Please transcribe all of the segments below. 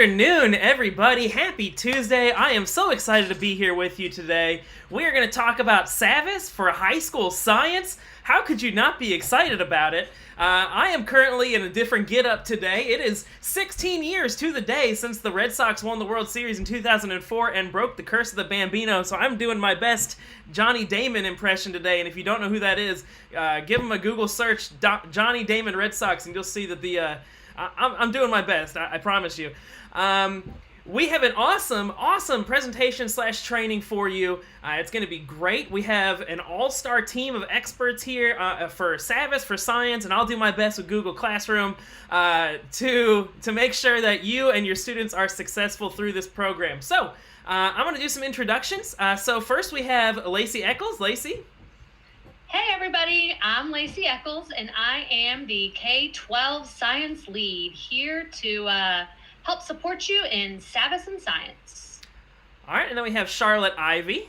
Afternoon, everybody. Happy Tuesday. I am so excited to be here with you today. We are going to talk about SAVVAS for high school science. How could you not be excited about it? I am currently in a different get-up today. It is 16 years to the day since the Red Sox won the World Series in 2004 and broke the curse of the Bambino, so I'm doing my best Johnny Damon impression today, and if you don't know who that is, give him a Google search, Johnny Damon Red Sox, and you'll see that I'm doing my best, I promise you. We have an awesome presentation / training for you. It's going to be great. We have an all-star team of experts here for SAVVAS for science, and I'll do my best with Google Classroom to make sure that you and your students are successful through this program. So I'm going to do some introductions. So first we have Lacey Eccles. Lacey. Hey everybody, I'm Lacey Eccles, and I am the K-12 Science Lead here to help support you in SAVVAS and science. All right, and then we have Charlotte Ivy.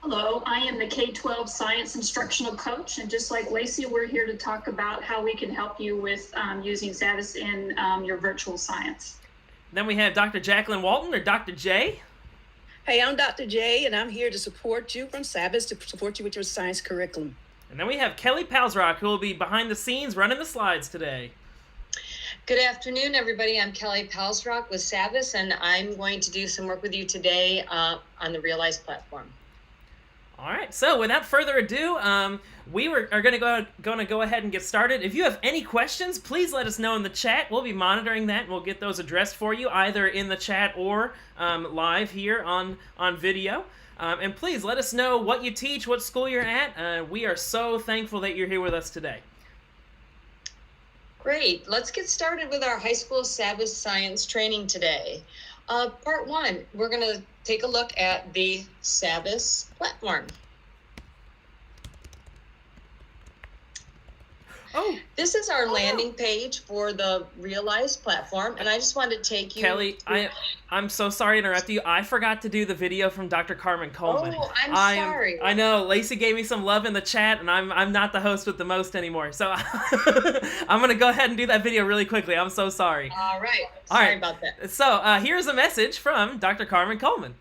Hello, I am the K-12 Science Instructional Coach, and just like Lacey, we're here to talk about how we can help you with using SAVVAS in your virtual science. Then we have Dr. Jacqueline Walton, or Dr. J. Hey, I'm Dr. J, and I'm here to support you from SAVVAS to support you with your science curriculum. And then we have Kelly Palsrock, who will be behind the scenes running the slides today. Good afternoon, everybody. I'm Kelly Palsrock with SAVVAS, and I'm going to do some work with you today on the Realize platform. All right, so without further ado, we are going to go ahead and get started. If you have any questions, please let us know in the chat. We'll be monitoring that, and we'll get those addressed for you, either in the chat or live here on video. And please let us know what you teach, what school you're at. We are so thankful that you're here with us today. Great. Let's get started with our high school SAVVAS science training today. Part one, we're going to take a look at the SAVVAS platform. This is our landing page for the Realize platform, and I just wanted to take you... Kelly, I'm so sorry to interrupt you. I forgot to do the video from Dr. Carmen Coleman. Oh, I'm sorry. I know, Lacey gave me some love in the chat, and I'm not the host with the most anymore. So I'm going to go ahead and do that video really quickly. I'm so sorry. All right. Sorry about that. So here's a message from Dr. Carmen Coleman.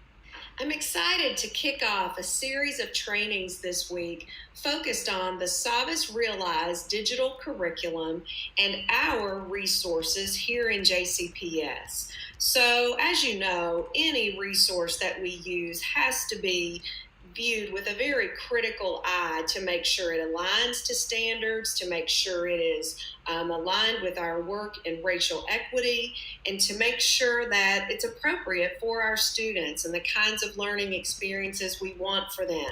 I'm excited to kick off a series of trainings this week focused on the SAVVAS Realize digital curriculum and our resources here in JCPS. So, as you know, any resource that we use has to be viewed with a very critical eye to make sure it aligns to standards, to make sure it is aligned with our work in racial equity, and to make sure that it's appropriate for our students and the kinds of learning experiences we want for them.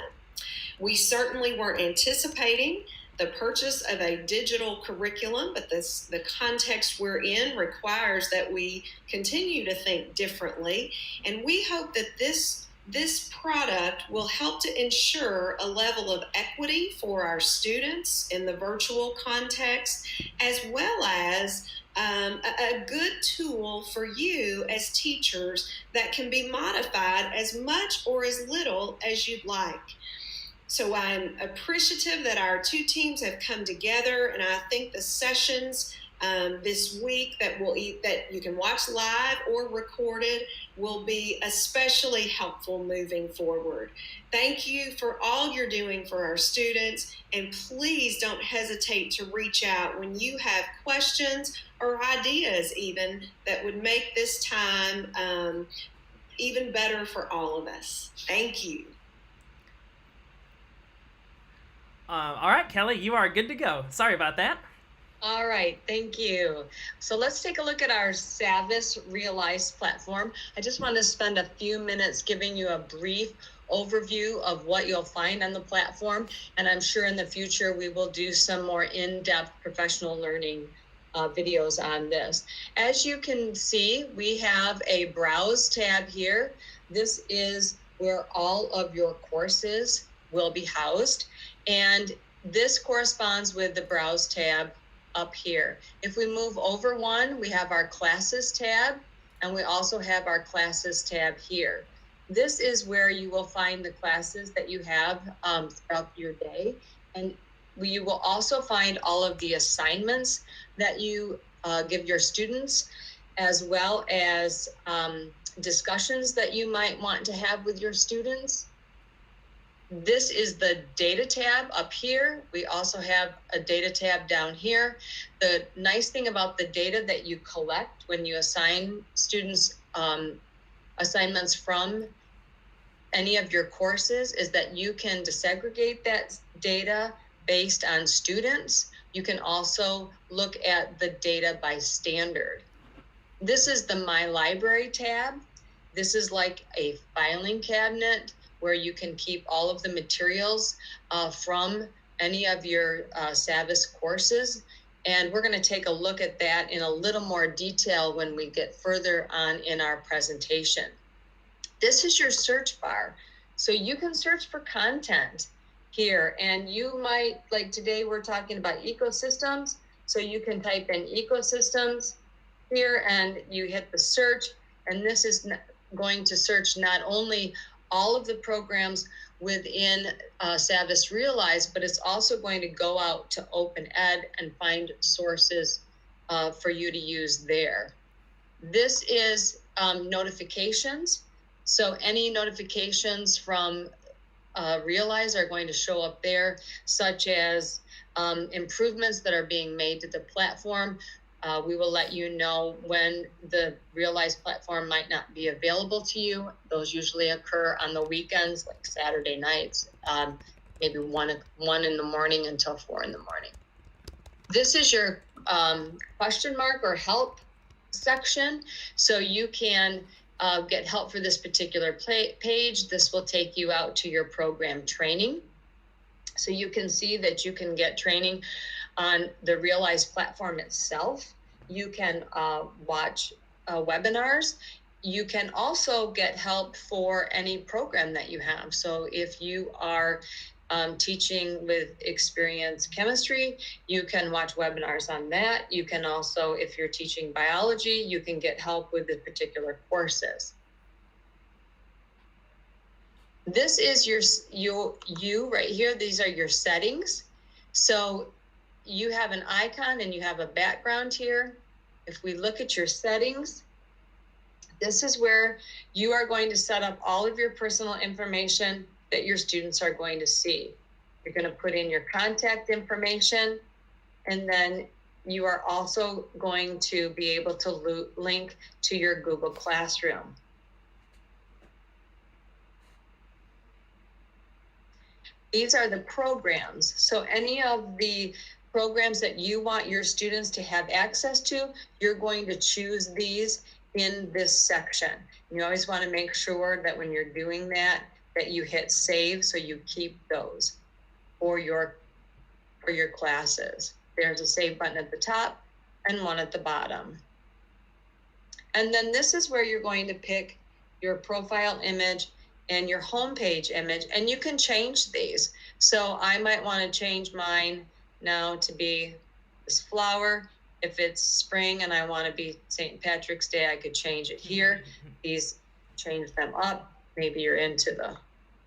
We certainly weren't anticipating the purchase of a digital curriculum, but the context we're in requires that we continue to think differently, and we hope that this product will help to ensure a level of equity for our students in the virtual context, as well as a good tool for you as teachers that can be modified as much or as little as you'd like. So I'm appreciative that our two teams have come together, and I think the sessions this week that you can watch live or recorded will be especially helpful moving forward. Thank you for all you're doing for our students, and please don't hesitate to reach out when you have questions or ideas even that would make this time even better for all of us. Thank you. All right, Kelly, you are good to go. Sorry about that. All right, thank you. So let's take a look at our SAVVAS Realize platform. I just want to spend a few minutes giving you a brief overview of what you'll find on the platform, and I'm sure in the future we will do some more in-depth professional learning videos on this. As you can see, we have a Browse tab here. This is where all of your courses will be housed, and this corresponds with the Browse tab up here. If we move over one, we have our Classes tab, and we also have our Classes tab here. This is where you will find the classes that you have throughout your day, and you will also find all of the assignments that you give your students. as well as discussions that you might want to have with your students. This is the data tab up here. We also have a data tab down here. The nice thing about the data that you collect when you assign students assignments from any of your courses is that you can desegregate that data based on students. You can also look at the data by standard. This is the My Library tab. This is like a filing cabinet where you can keep all of the materials from any of your SAVVAS courses. And we're going to take a look at that in a little more detail when we get further on in our presentation. This is your search bar. So you can search for content here, and you might, like today we're talking about ecosystems. So you can type in ecosystems here and you hit the search, and this is going to search not only all of the programs within SAVVAS Realize, but it's also going to go out to Open Ed and find sources for you to use there. This is notifications. So any notifications from Realize are going to show up there, such as improvements that are being made to the platform. We will let you know when the Realize platform might not be available to you. Those usually occur on the weekends, like Saturday nights, maybe 1 in the morning until 4 in the morning. This is your question mark or help section. So you can get help for this particular page. This will take you out to your program training. So you can see that you can get training on the Realize platform itself. You can watch webinars. You can also get help for any program that you have. So if you are teaching with experience chemistry, you can watch webinars on that. You can also, if you're teaching biology, you can get help with the particular courses. This is you right here. These are your settings. So you have an icon and you have a background here. If we look at your settings, this is where you are going to set up all of your personal information that your students are going to see. You're going to put in your contact information, and then you are also going to be able to link to your Google Classroom. These are the programs. So any of the programs that you want your students to have access to, you're going to choose these in this section. You always want to make sure that when you're doing that you hit save, so you keep those for your classes. There's a save button at the top and one at the bottom. And then this is where you're going to pick your profile image and your homepage image, and you can change these. So I might want to change mine now to be this flower. If it's spring and I want to be St. Patrick's Day, I could change it here. These, change them up. Maybe you're into the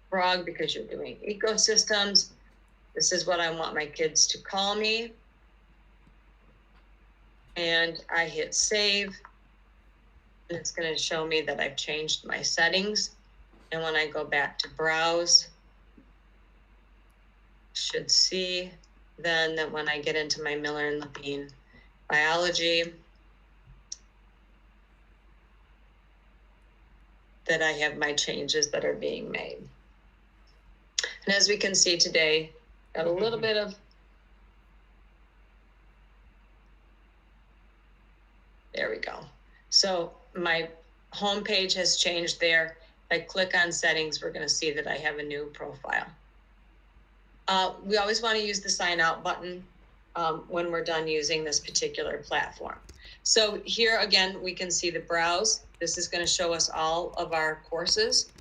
frog because you're doing ecosystems. This is what I want my kids to call me. And I hit save. And it's going to show me that I've changed my settings. And when I go back to browse, should see then that when I get into my Miller and Levine biology, that I have my changes that are being made. And as we can see today, got a little bit of, there we go. So my home page has changed there. If I click on settings, we're going to see that I have a new profile. We always want to use the sign out button when we're done using this particular platform. So here again, we can see the browse. This is going to show us all of our courses.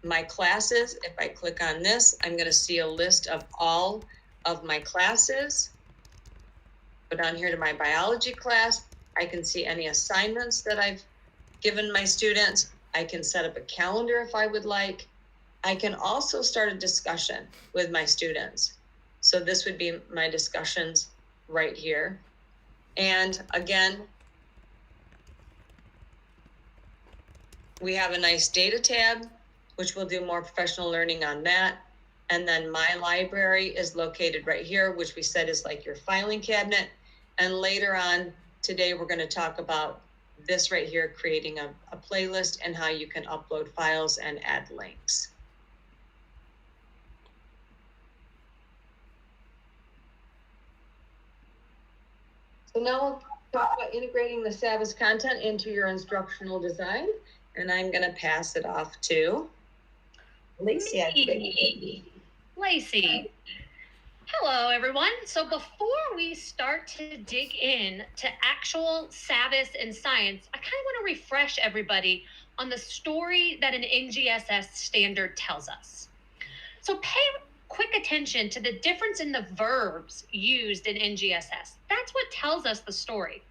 My classes, if I click on this, I'm going to see a list of all of my classes. Go down here to my biology class. I can see any assignments that I've given my students. I can set up a calendar if I would like. I can also start a discussion with my students. So this would be my discussions right here. And again, We have a nice data tab, which we'll do more professional learning on that. And then my library is located right here, which we said is like your filing cabinet. And later on today, we're going to talk about this right here, creating a playlist and how you can upload files and add links. So now we'll talk about integrating the SAVVAS content into your instructional design. And I'm going to pass it off to Lacey. Lacey. Hello, everyone. So before we start to dig in to actual SAVVAS and science, I kind of want to refresh everybody on the story that an NGSS standard tells us. So pay quick attention to the difference in the verbs used in NGSS. That's what tells us the story.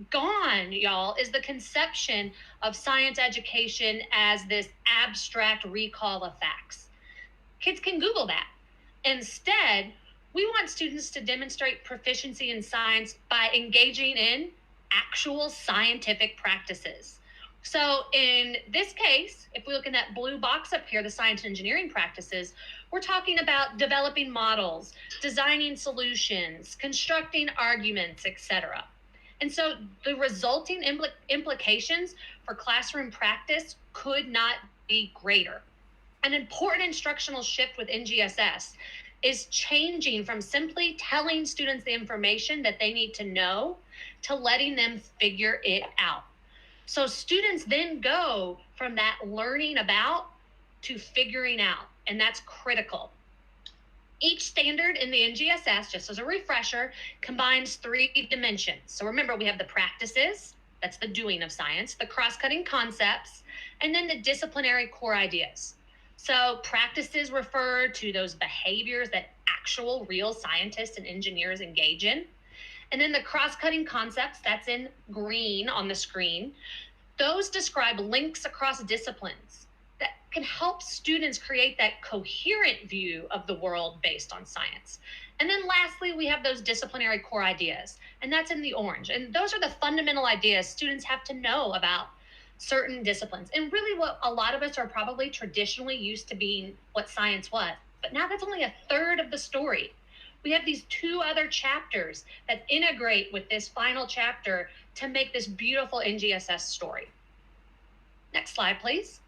Gone, y'all, is the conception of science education as this abstract recall of facts. Kids can Google that. Instead, we want students to demonstrate proficiency in science by engaging in actual scientific practices. So in this case, if we look in that blue box up here, the science and engineering practices, we're talking about developing models, designing solutions, constructing arguments, etc. And so the resulting implications for classroom practice could not be greater. An important instructional shift with NGSS is changing from simply telling students the information that they need to know to letting them figure it out. So students then go from that learning about to figuring out, and that's critical. Each standard in the NGSS, just as a refresher, combines 3 dimensions. So remember, we have the practices, that's the doing of science, the cross-cutting concepts, and then the disciplinary core ideas. So practices refer to those behaviors that actual real scientists and engineers engage in. And then the cross-cutting concepts, that's in green on the screen, those describe links across disciplines that can help students create that coherent view of the world based on science. And then lastly, we have those disciplinary core ideas, and that's in the orange. And those are the fundamental ideas students have to know about certain disciplines. And really what a lot of us are probably traditionally used to being what science was, but now that's only a third of the story. We have these 2 other chapters that integrate with this final chapter to make this beautiful NGSS story. Next slide, please.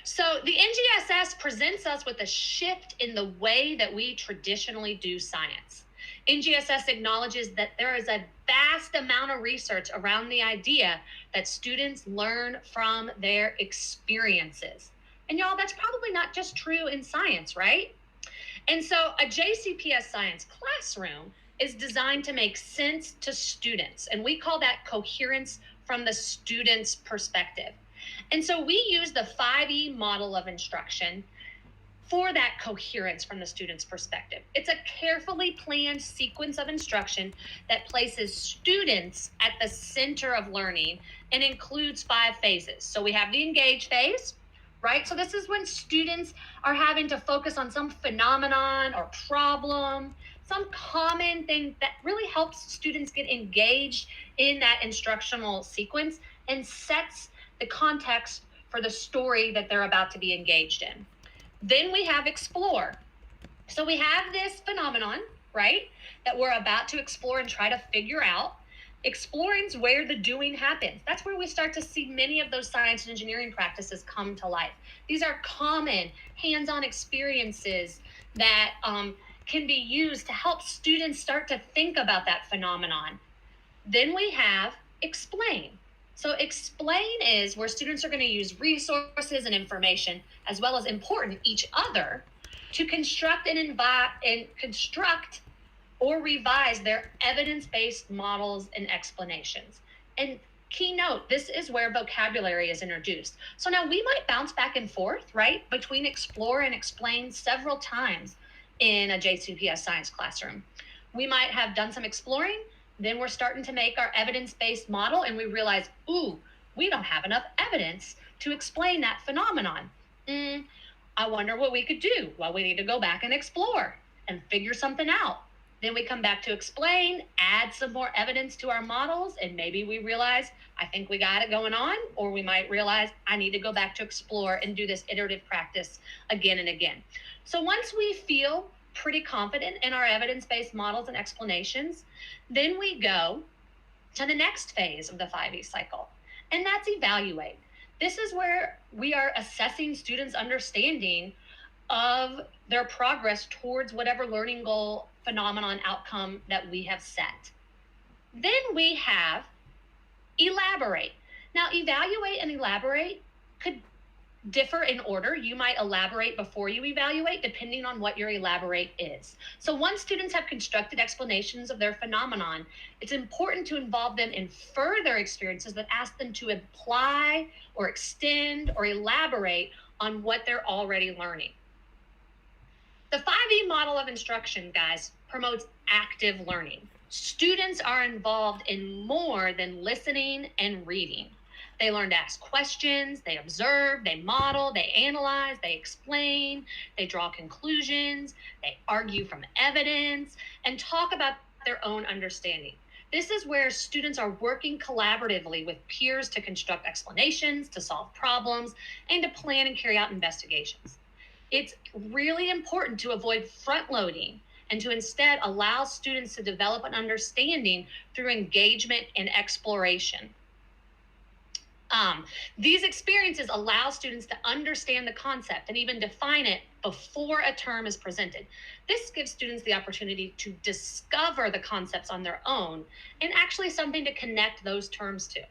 So the NGSS presents us with a shift in the way that we traditionally do science. NGSS acknowledges that there is a vast amount of research around the idea that students learn from their experiences. And y'all, that's probably not just true in science, right? And so a JCPS science classroom is designed to make sense to students. And we call that coherence from the student's perspective. And so we use the 5E model of instruction for that coherence from the student's perspective. It's a carefully planned sequence of instruction that places students at the center of learning and includes 5 phases. So we have the engage phase, right? So this is when students are having to focus on some phenomenon or problem, some common thing that really helps students get engaged in that instructional sequence and sets the context for the story that they're about to be engaged in. Then we have explore. So we have this phenomenon, right, that we're about to explore and try to figure out. Exploring is where the doing happens. That's where we start to see many of those science and engineering practices come to life. These are common hands-on experiences that can be used to help students start to think about that phenomenon. Then we have explain. So explain is where students are going to use resources and information, as well as important each other, to construct and construct or revise their evidence-based models and explanations. And keynote, this is where vocabulary is introduced. So now we might bounce back and forth, right, between explore and explain several times in a JCPS science classroom. We might have done some exploring, then we're starting to make our evidence-based model, and we realize, ooh, we don't have enough evidence to explain that phenomenon. I wonder what we could do. Well, we need to go back and explore and figure something out. Then we come back to explain, add some more evidence to our models, and maybe we realize, I think we got it going on, or we might realize I need to go back to explore and do this iterative practice again and again. So once we feel pretty confident in our evidence-based models and explanations, then we go to the next phase of the 5E cycle, and that's evaluate. This is where we are assessing students' understanding of their progress towards whatever learning goal, phenomenon, outcome that we have set. Then we have elaborate. Now, evaluate and elaborate could differ in order. You might elaborate before you evaluate, depending on what your elaborate is. So once students have constructed explanations of their phenomenon, it's important to involve them in further experiences that ask them to apply or extend or elaborate on what they're already learning. The 5E model of instruction, guys, promotes active learning. Students are involved in more than listening and reading. They learn to ask questions, they observe, they model, they analyze, they explain, they draw conclusions, they argue from evidence, and talk about their own understanding. This is where students are working collaboratively with peers to construct explanations, to solve problems, and to plan and carry out investigations. It's really important to avoid front-loading and to instead allow students to develop an understanding through engagement and exploration. These experiences allow students to understand the concept and even define it before a term is presented. This gives students the opportunity to discover the concepts on their own and actually something to connect those terms to.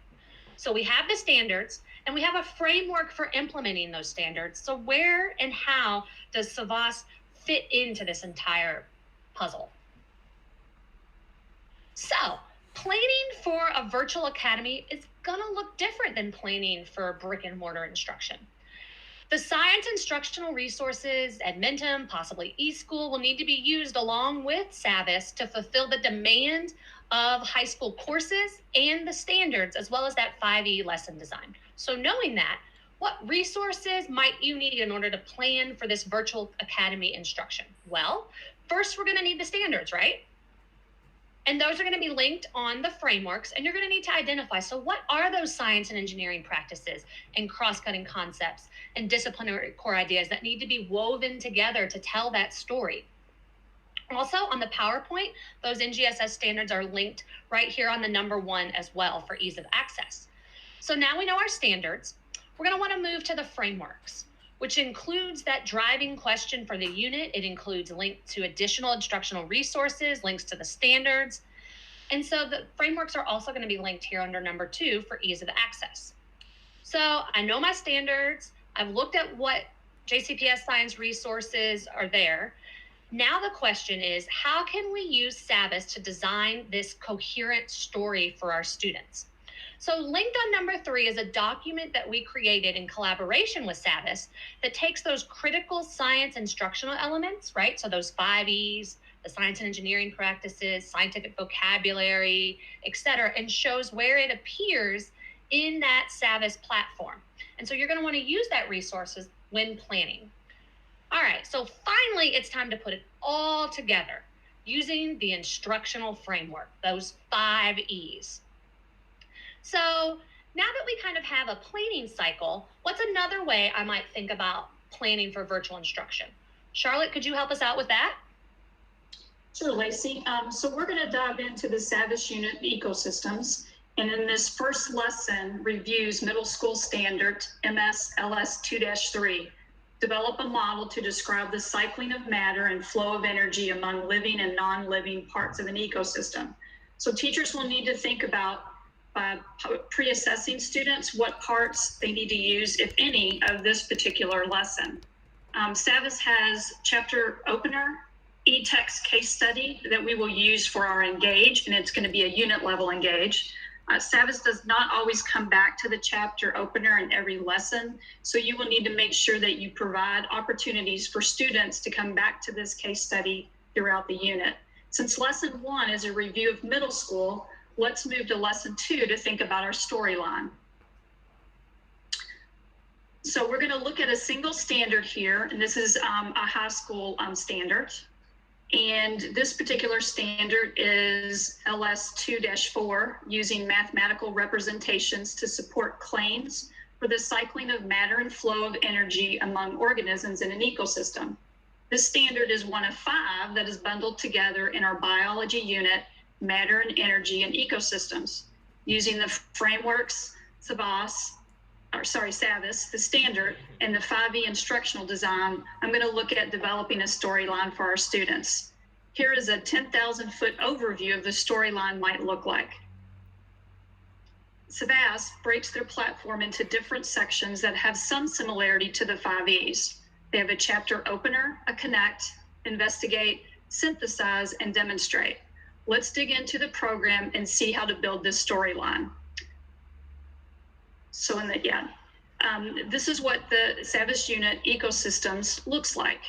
So we have the standards and we have a framework for implementing those standards. So where and how does SAVVAS fit into this entire puzzle? So planning for a virtual academy is gonna look different than planning for brick and mortar instruction. The science instructional resources, Edmentum, possibly eSchool, will need to be used along with SAVVAS to fulfill the demand of high school courses and the standards, as well as that 5E lesson design. So knowing that, what resources might you need in order to plan for this virtual academy instruction? Well, first we're gonna need the standards, right? And those are going to be linked on the frameworks, and you're going to need to identify, so what are those science and engineering practices and cross-cutting concepts and disciplinary core ideas that need to be woven together to tell that story? Also, on the PowerPoint, those NGSS standards are linked right here on the number 1 as well for ease of access. So now we know our standards. We're going to want to move to the frameworks, which includes that driving question for the unit. It includes links to additional instructional resources, links to the standards. And so the frameworks are also going to be linked here under number 2 for ease of access. So I know my standards. I've looked at what JCPS science resources are there. Now the question is, how can we use SAVVAS to design this coherent story for our students? So linked on number 3 is a document that we created in collaboration with SAVVAS that takes those critical science instructional elements, right? So those 5Es, the science and engineering practices, scientific vocabulary, et cetera, and shows where it appears in that SAVVAS platform. And so you're going to want to use that resources when planning. All right, so finally, it's time to put it all together using the instructional framework, those 5Es. So now that we kind of have a planning cycle, what's another way I might think about planning for virtual instruction? Charlotte, could you help us out with that? Sure, Lacey. So we're going to dive into the SAVVAS unit ecosystems. And in this first lesson, reviews middle school standard MS-LS 2-3. Develop a model to describe the cycling of matter and flow of energy among living and non-living parts of an ecosystem. So teachers will need to think about pre-assessing students what parts they need to use, if any, of this particular lesson. SAVVAS has chapter opener, e-text case study that we will use for our engage, and it's going to be a unit level engage. SAVVAS does not always come back to the chapter opener in every lesson, so you will need to make sure that you provide opportunities for students to come back to this case study throughout the unit. Since lesson 1 is a review of middle school, let's move to lesson 2 to think about our storyline. So we're going to look at a single standard here, and this is a high school standard. And this particular standard is LS 2-4, using mathematical representations to support claims for the cycling of matter and flow of energy among organisms in an ecosystem. This standard is one of 5 that is bundled together in our biology unit, Matter and Energy and Ecosystems. Using the frameworks, SAVVAS, the standard, and the 5E instructional design, I'm going to look at developing a storyline for our students. Here is a 10,000-foot overview of the storyline might look like. SAVVAS breaks their platform into different sections that have some similarity to the 5Es. They have a chapter opener, a connect, investigate, synthesize, and demonstrate. Let's dig into the program and see how to build this storyline. So this is what the SAVVAS unit Ecosystems looks like.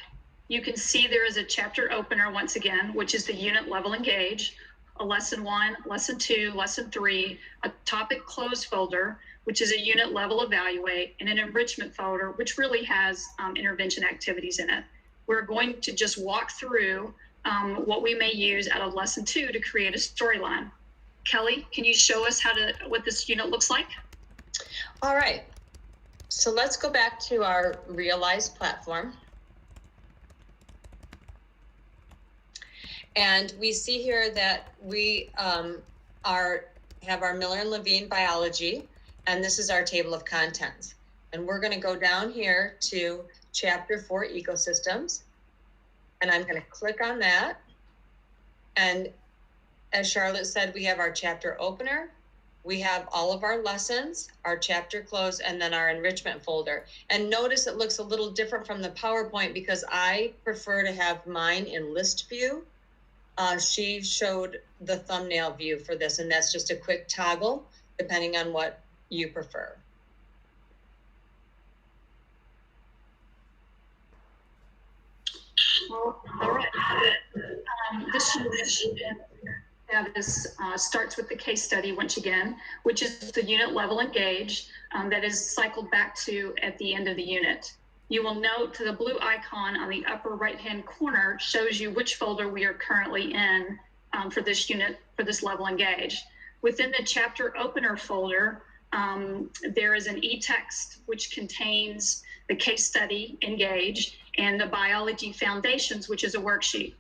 You can see there is a chapter opener once again, which is the unit level engage, a lesson 1, lesson 2, lesson 3, a topic close folder, which is a unit level evaluate, and an enrichment folder, which really has intervention activities in it. We're going to just walk through what we may use out of lesson 2 to create a storyline. Kelly, can you show us what this unit looks like? All right. So let's go back to our Realize platform. And we see here that we have our Miller and Levine biology, and this is our table of contents. And we're going to go down here to chapter 4 ecosystems, and I'm going to click on that. And as Charlotte said, we have our chapter opener, we have all of our lessons, our chapter close, and then our enrichment folder. And notice it looks a little different from the PowerPoint because I prefer to have mine in list view. She showed the thumbnail view for this, and that's just a quick toggle depending on what you prefer. All right. This starts with the case study once again, which is the unit level engage that is cycled back to at the end of the unit. You will note the blue icon on the upper right-hand corner shows you which folder we are currently in for this unit, for this level engage. Within the chapter opener folder, there is an e-text which contains the case study engage and the biology foundations, which is a worksheet.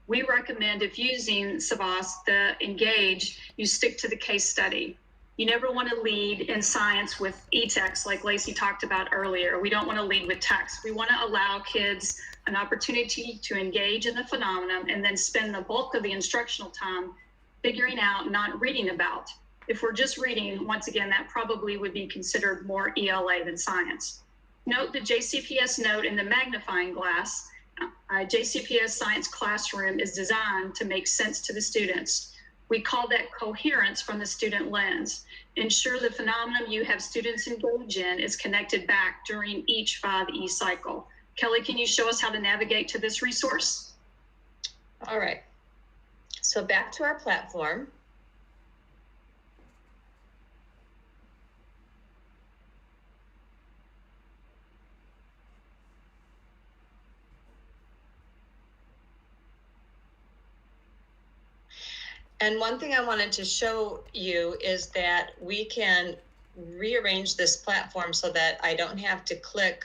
We recommend, if using SAVVAS, the engage, you stick to the case study. You never want to lead in science with e-text like Lacey talked about earlier. We don't want to lead with text. We want to allow kids an opportunity to engage in the phenomenon and then spend the bulk of the instructional time figuring out, not reading about. If we're just reading, once again, that probably would be considered more ELA than science. Note the JCPS note in the magnifying glass. JCPS Science Classroom is designed to make sense to the students. We call that coherence from the student lens. Ensure the phenomenon you have students engage in is connected back during each 5E cycle. Kelly, can you show us how to navigate to this resource? All right. So back to our platform. And one thing I wanted to show you is that we can rearrange this platform so that I don't have to click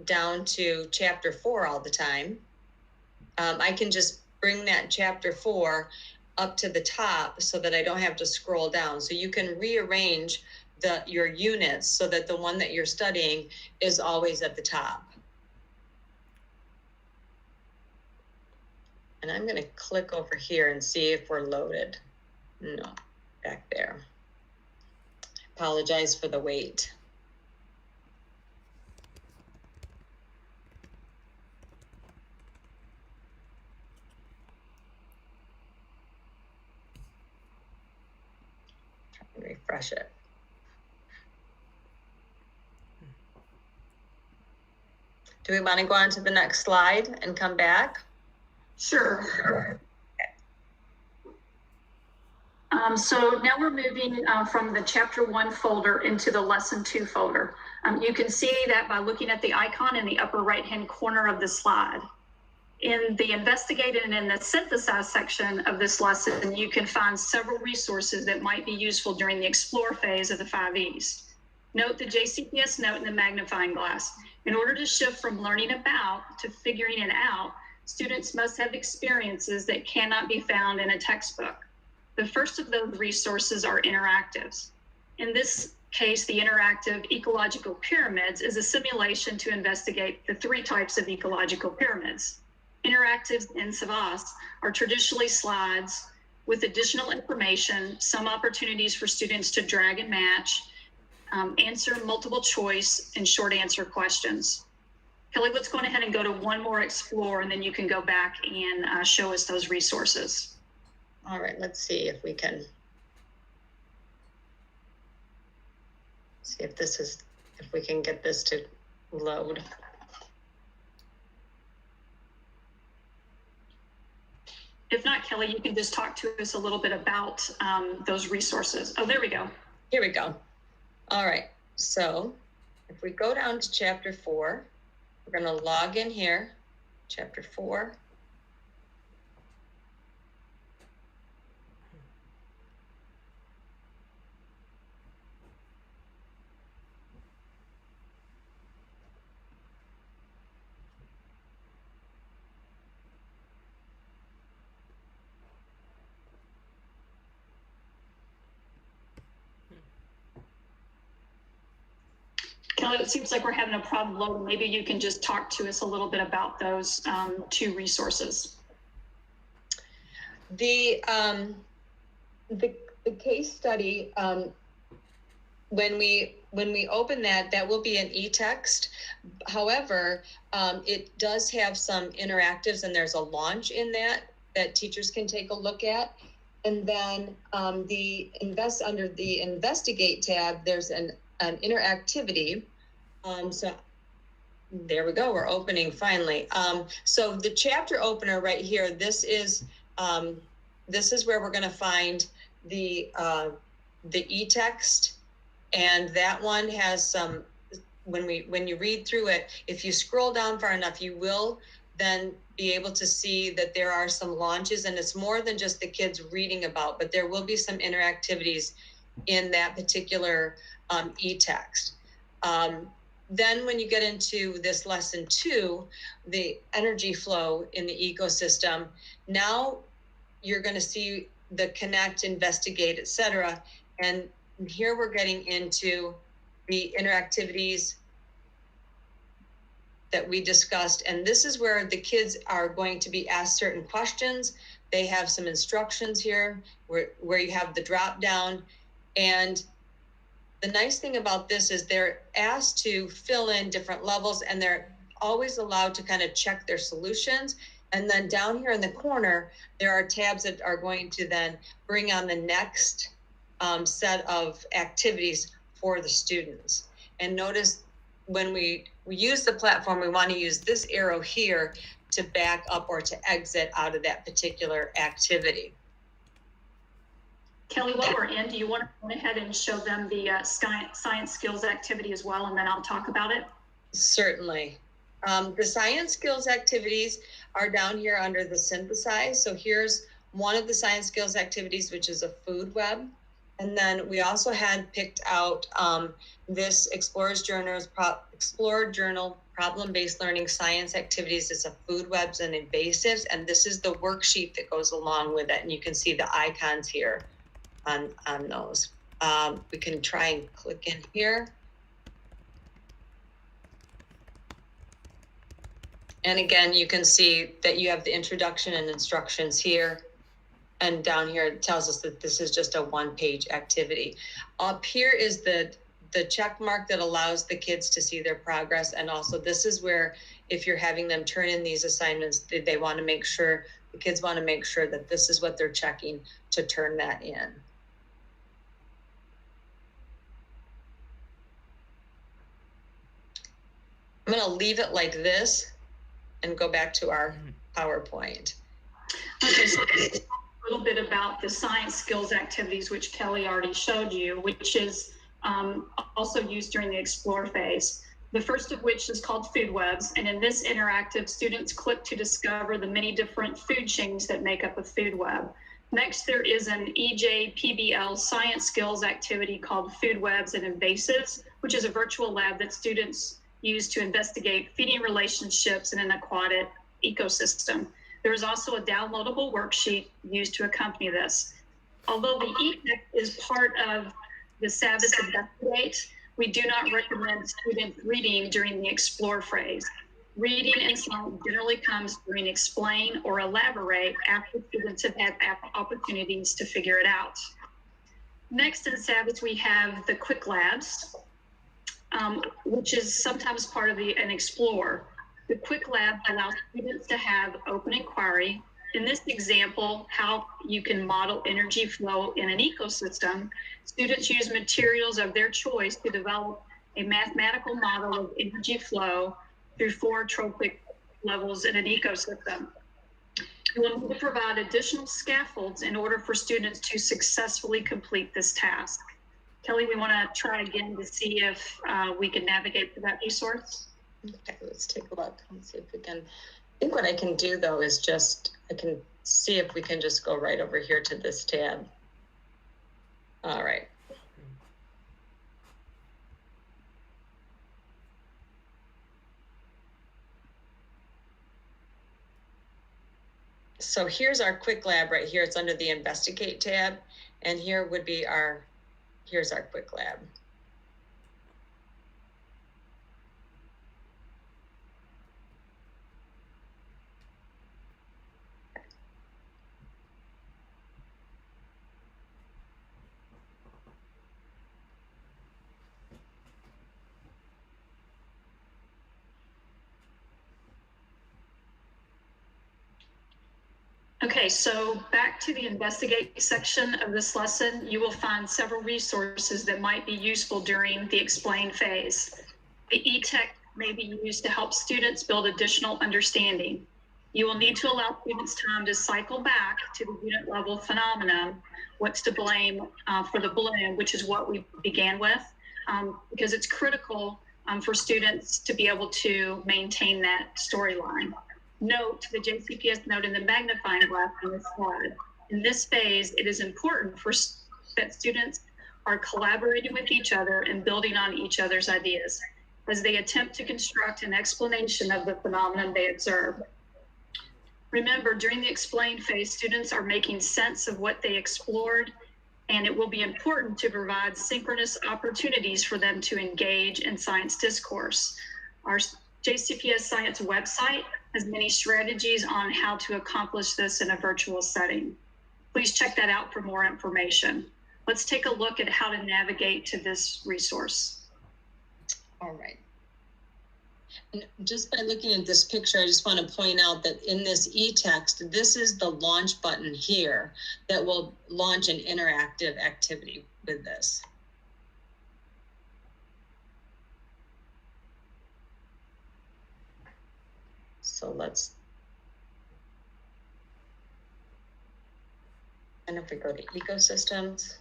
down to chapter 4 all the time. I can just bring that chapter 4 up to the top so that I don't have to scroll down. So you can rearrange your units so that the one that you're studying is always at the top. And I'm going to click over here and see if we're loaded. No, back there. Apologize for the wait. Try and refresh it. Do we want to go on to the next slide and come back? Sure. So now we're moving from the chapter 1 folder into the lesson 2 folder. You can see that by looking at the icon in the upper right-hand corner of the slide. In the investigate and in the synthesize section of this lesson, you can find several resources that might be useful during the explore phase of the 5 E's. Note the JCPS note in the magnifying glass. In order to shift from learning about to figuring it out, students must have experiences that cannot be found in a textbook. The first of those resources are interactives. In this case, the interactive ecological pyramids is a simulation to investigate the 3 types of ecological pyramids. Interactives in SAVVAS are traditionally slides with additional information, some opportunities for students to drag and match, answer multiple choice and short answer questions. Kelly, let's go ahead and go to one more explore, and then you can go back and show us those resources. All right, let's see if we can if we can get this to load. If not, Kelly, you can just talk to us a little bit about those resources. Oh, there we go. Here we go. All right, so if we go down to chapter 4, we're going to log in here, chapter 4. Kelly, it seems like we're having a problem loading. Maybe you can just talk to us a little bit about those 2 resources. The case study, when we open that will be an e-text. However, it does have some interactives, and there's a launch in that teachers can take a look at. And then under the investigate tab, there's an interactivity. So there we go. We're opening finally. So the chapter opener right here, this is where we're going to find the e-text, and that one has some. When you read through it, if you scroll down far enough, you will then be able to see that there are some launches, and it's more than just the kids reading about, but there will be some interactivities in that particular e-text. Then when you get into this lesson 2, the energy flow in the ecosystem, now you're going to see the connect, investigate, etc. And here we're getting into the interactivities that we discussed. And this is where the kids are going to be asked certain questions. They have some instructions here where you have the drop down. And the nice thing about this is they're asked to fill in different levels, and they're always allowed to kind of check their solutions. And then down here in the corner, there are tabs that are going to then bring on the next set of activities for the students. And notice when we use the platform, we want to use this arrow here to back up or to exit out of that particular activity. Kelly, while we're in, do you want to go ahead and show them the science skills activity as well, and then I'll talk about it? Certainly. The science skills activities are down here under the synthesize. So here's one of the science skills activities, which is a food web. And then we also had picked out this Explorer Journal problem-based learning science activities. It's a food webs and invasives. And this is the worksheet that goes along with it. And you can see the icons here on those. We can try and click in here. And again, you can see that you have the introduction and instructions here. And down here, it tells us that this is just a one-page activity. Up here is the check mark that allows the kids to see their progress. And also this is where, if you're having them turn in these assignments, they want to make sure, the kids want to make sure that this is what they're checking to turn that in. I'm going to leave it like this and go back to our PowerPoint. Okay, so a little bit about the science skills activities, which Kelly already showed you, which is also used during the explore phase. The first of which is called Food Webs. And in this interactive, students click to discover the many different food chains that make up a food web. Next, there is an EJPBL science skills activity called Food Webs and Invasives, which is a virtual lab that students use to investigate feeding relationships in an aquatic ecosystem. There is also a downloadable worksheet used to accompany this. Although the e-text is part of the SAVVAS Investigate, we do not recommend students reading during the explore phase. Reading in science generally comes during explain or elaborate after students have had opportunities to figure it out. Next in SAVVAS, we have the quick labs, which is sometimes part of an explore. The quick lab allows students to have open inquiry. In this example, how you can model energy flow in an ecosystem, students use materials of their choice to develop a mathematical model of energy flow through 4 trophic levels in an ecosystem. You will need to provide additional scaffolds in order for students to successfully complete this task. Kelly, we want to try again to see if we can navigate through that resource. Okay, let's take a look. Let's see if we can. I think what I can do though is I can see if we can just go right over here to this tab. All right. So here's our quick lab right here. It's under the Investigate tab. And here would be here's our quick lab. Okay, so back to the Investigate section of this lesson, you will find several resources that might be useful during the explain phase. The e-text may be used to help students build additional understanding. You will need to allow students time to cycle back to the unit level phenomenon, what's to blame for the bloom, which is what we began with, because it's critical for students to be able to maintain that storyline. Note the JCPS note in the magnifying glass on this slide. In this phase, it is important that students are collaborating with each other and building on each other's ideas as they attempt to construct an explanation of the phenomenon they observe. Remember, during the explain phase, students are making sense of what they explored, and it will be important to provide synchronous opportunities for them to engage in science discourse. Our JCPS Science website has many strategies on how to accomplish this in a virtual setting. Please check that out for more information. Let's take a look at how to navigate to this resource. All right. And just by looking at this picture, I just want to point out that in this e-text, this is the launch button here that will launch an interactive activity with this. So and if we go to ecosystems,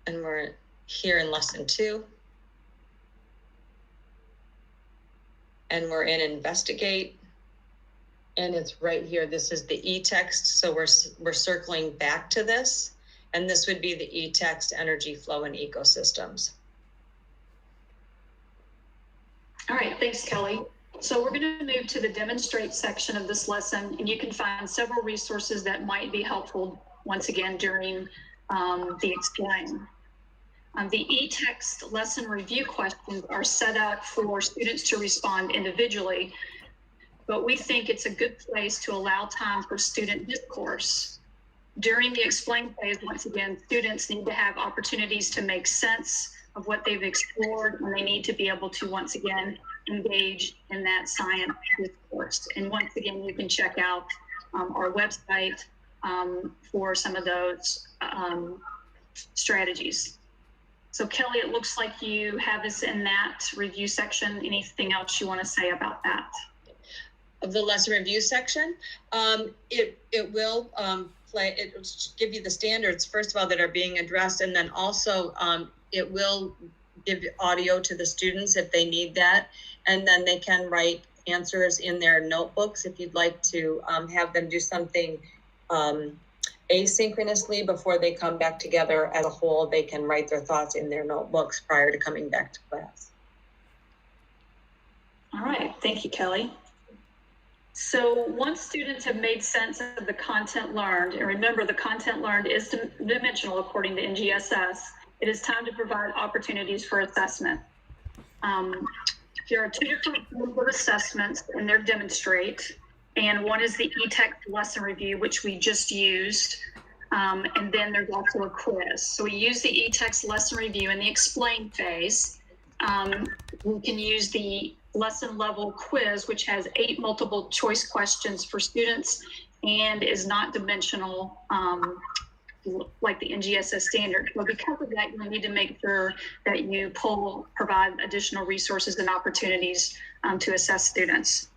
and we're here in lesson 2, and we're in investigate, and it's right here. This is the e-text. So we're circling back to this. And this would be the e-text energy flow in ecosystems. All right, thanks, Kelly. So we're going to move to the demonstrate section of this lesson, and you can find several resources that might be helpful once again during the explain. The e-text lesson review questions are set up for students to respond individually, but we think it's a good place to allow time for student discourse. During the explain phase, once again, students need to have opportunities to make sense of what they've explored, and they need to be able to, once again, engage in that science discourse. And once again, you can check out our website for some of those strategies. So Kelly, it looks like you have us in that review section. Anything else you want to say about that? Of the lesson review section, it will it will give you the standards, first of all, that are being addressed, and then also it will give audio to the students if they need that, and then they can write answers in their notebooks if you'd like to have them do something asynchronously before they come back together as a whole. They can write their thoughts in their notebooks prior to coming back to class. All right, thank you, Kelly. So once students have made sense of the content learned, and remember the content learned is dimensional according to NGSS, it is time to provide opportunities for assessment. There are two different forms of assessments, and they're demonstrate, and one is the e-text lesson review, which we just used, and then there's also a quiz. So we use the e-text lesson review in the explain phase. We can use the lesson level quiz, which has 8 multiple choice questions for students and is not dimensional like the NGSS standard. So because of that, you need to make sure that you provide additional resources and opportunities to assess students.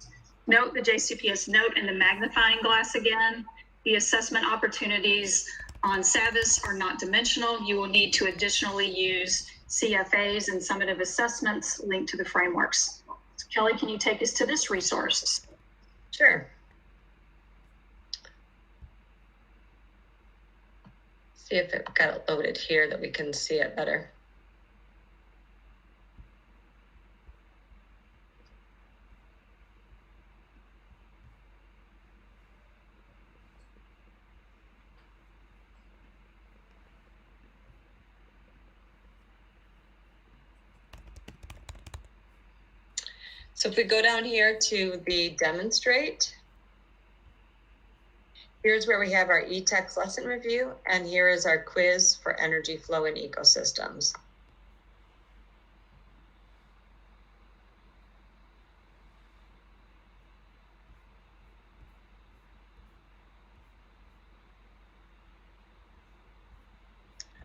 Note the JCPS note in the magnifying glass again. The assessment opportunities on SAVVAS are not dimensional. You will need to additionally use CFAs and summative assessments linked to the frameworks. So Kelly, can you take us to this resource? Sure. See if it got it loaded here that we can see it better. So if we go down here to the demonstrate, here's where we have our e-text lesson review, and here is our quiz for energy flow in ecosystems.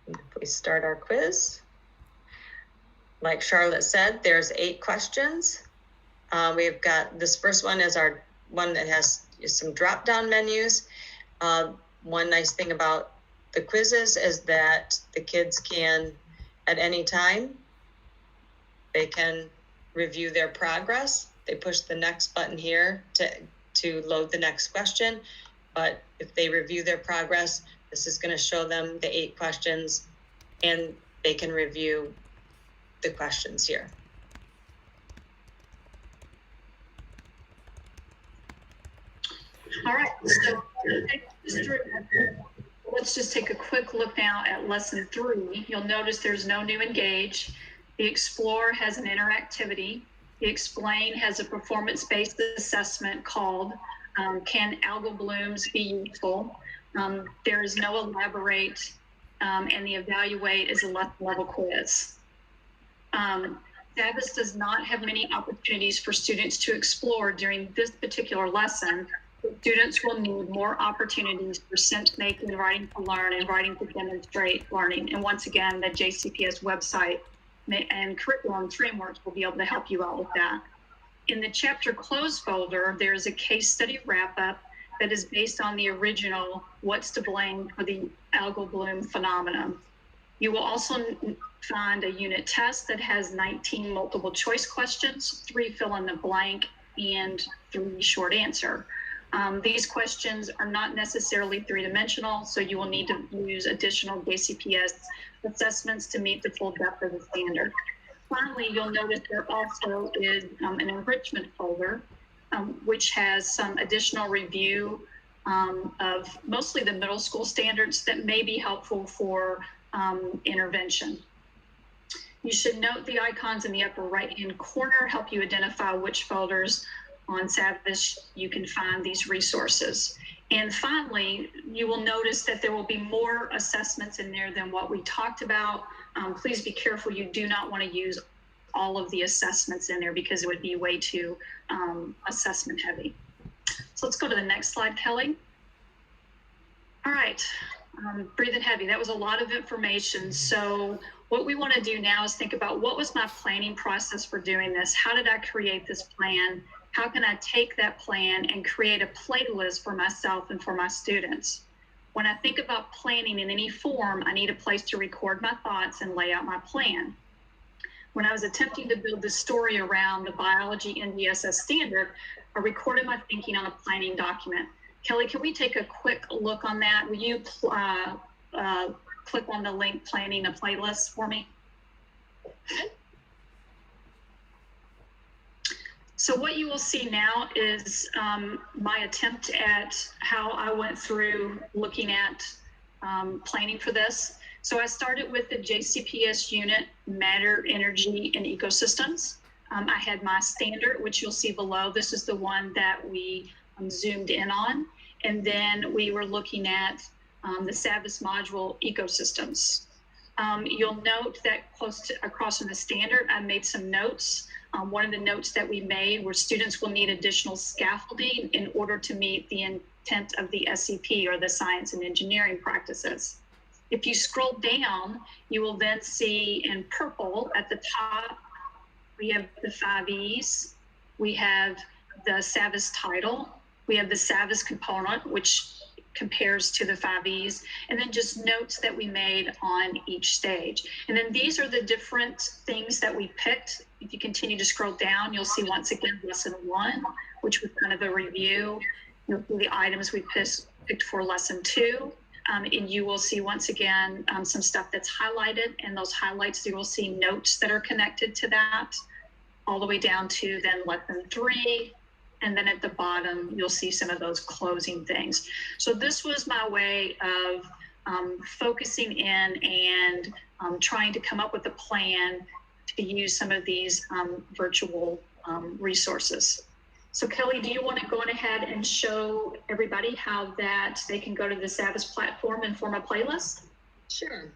And if we start our quiz, like Charlotte said, there's 8 questions. We've got this first one is our one that has some drop-down menus. One nice thing about the quizzes is that the kids can, at any time, they can review their progress. They push the next button here to load the next question. But if they review their progress, this is going to show them the 8 questions, and they can review the questions here. All right, so let's just take a quick look now at lesson 3. You'll notice there's no new engage. The explore has an interactivity. The explain has a performance-based assessment called can algal blooms be useful? There is no elaborate, and the evaluate is a level quiz. SAVVAS does not have many opportunities for students to explore during this particular lesson. Students will need more opportunities for sense making, writing to learn, and writing to demonstrate learning. And once again, the JCPS website and curriculum frameworks will be able to help you out with that. In the chapter close folder, there's a case study wrap up that is based on the original What's to Blame for the Algal Bloom Phenomenon. You will also find a unit test that has 19 multiple choice questions, 3 fill in the blank, and 3 short answer. These questions are not necessarily 3-dimensional, so you will need to use additional JCPS assessments to meet the full depth of the standard. Finally, you'll notice there also is an enrichment folder, which has some additional review of mostly the middle school standards that may be helpful for intervention. You should note the icons in the upper right-hand corner help you identify which folders on SAVVAS you can find these resources. And finally, you will notice that there will be more assessments in there than what we talked about. Please be careful. You do not want to use all of the assessments in there because it would be way too assessment heavy. So let's go to the next slide, Kelly. All right, breathing heavy. That was a lot of information. So what we want to do now is think about what was my planning process for doing this? How did I create this plan? How can I take that plan and create a playlist for myself and for my students? When I think about planning in any form, I need a place to record my thoughts and lay out my plan. When I was attempting to build this story around the biology NGSS standard, I recorded my thinking on a planning document. Kelly, can we take a quick look on that? Will you click on the link planning a playlist for me? So what you will see now is my attempt at how I went through looking at planning for this. So I started with the JCPS unit, Matter, Energy, and Ecosystems. I had my standard, which you'll see below. This is the one that we zoomed in on. And then we were looking at the SAVVAS module, Ecosystems. You'll note that across from the standard, I made some notes. One of the notes that we made were students will need additional scaffolding in order to meet the intent of the SEP, or the science and engineering practices. If you scroll down, you will then see in purple at the top, we have the 5 E's, we have the SAVVAS title, we have the SAVVAS component, which compares to the 5 E's, and then just notes that we made on each stage. And then these are the different things that we picked. If you continue to scroll down, you'll see once again lesson 1, which was kind of a review. You'll see the items we picked for lesson 2. And you will see once again some stuff that's highlighted, and those highlights, you will see notes that are connected to that, all the way down to then lesson 3. And then at the bottom, you'll see some of those closing things. So this was my way of focusing in and trying to come up with a plan to use some of these virtual resources. So Kelly, do you want to go on ahead and show everybody how that they can go to the SAVVAS platform and form a playlist? Sure.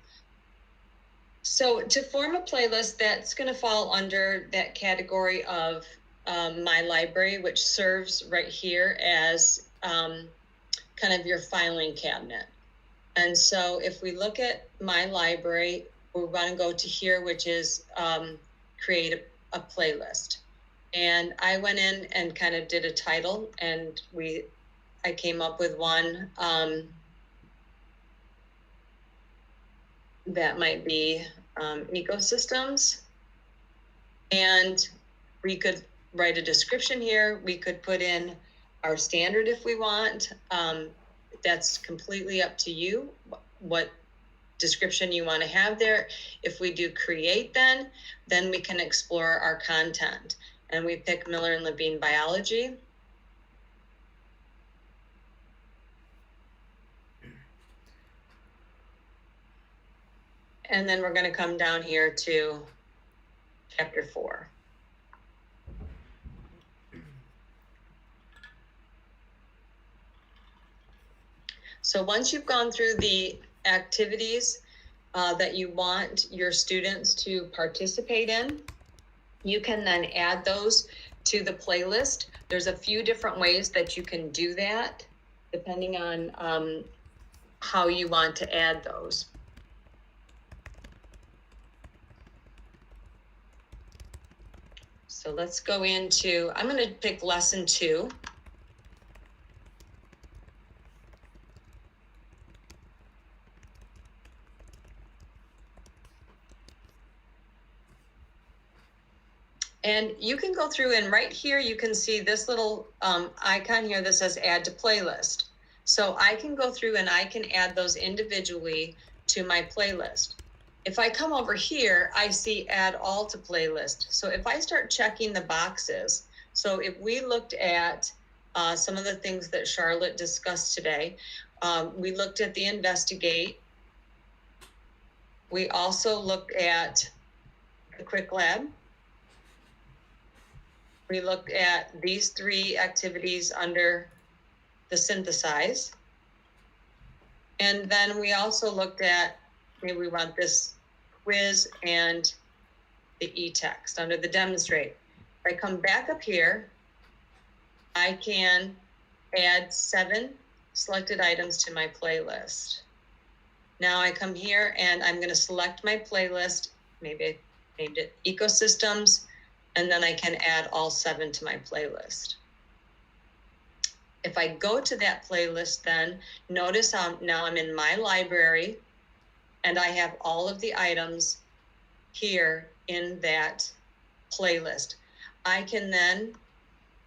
So to form a playlist, that's going to fall under that category of My Library, which serves right here as kind of your filing cabinet. And so if we look at My Library, we're going to go to here, which is create a playlist. And I went in and kind of did a title, and I came up with one that might be ecosystems. And we could write a description here. We could put in our standard if we want. That's completely up to you, what description you want to have there. If we do create, then we can explore our content. And we pick Miller and Levine biology. And then we're going to come down here to chapter 4. So once you've gone through the activities that you want your students to participate in, you can then add those to the playlist. There's a few different ways that you can do that, depending on how you want to add those. So let's go into, I'm going to pick lesson 2. And you can go through, and right here, you can see this little icon here that says add to playlist. So I can go through and I can add those individually to my playlist. If I come over here, I see add all to playlist. So if I start checking the boxes, so if we looked at some of the things that Charlotte discussed today, we looked at the investigate. We also looked at the quick lab. We looked at these 3 activities under the synthesize. And then we also looked at, maybe we want this quiz and the e-text under the demonstrate. If I come back up here, I can add 7 selected items to my playlist. Now I come here and I'm going to select my playlist. Maybe I named it ecosystems. And then I can add all 7 to my playlist. If I go to that playlist, then notice how now I'm in my library and I have all of the items here in that playlist. I can then,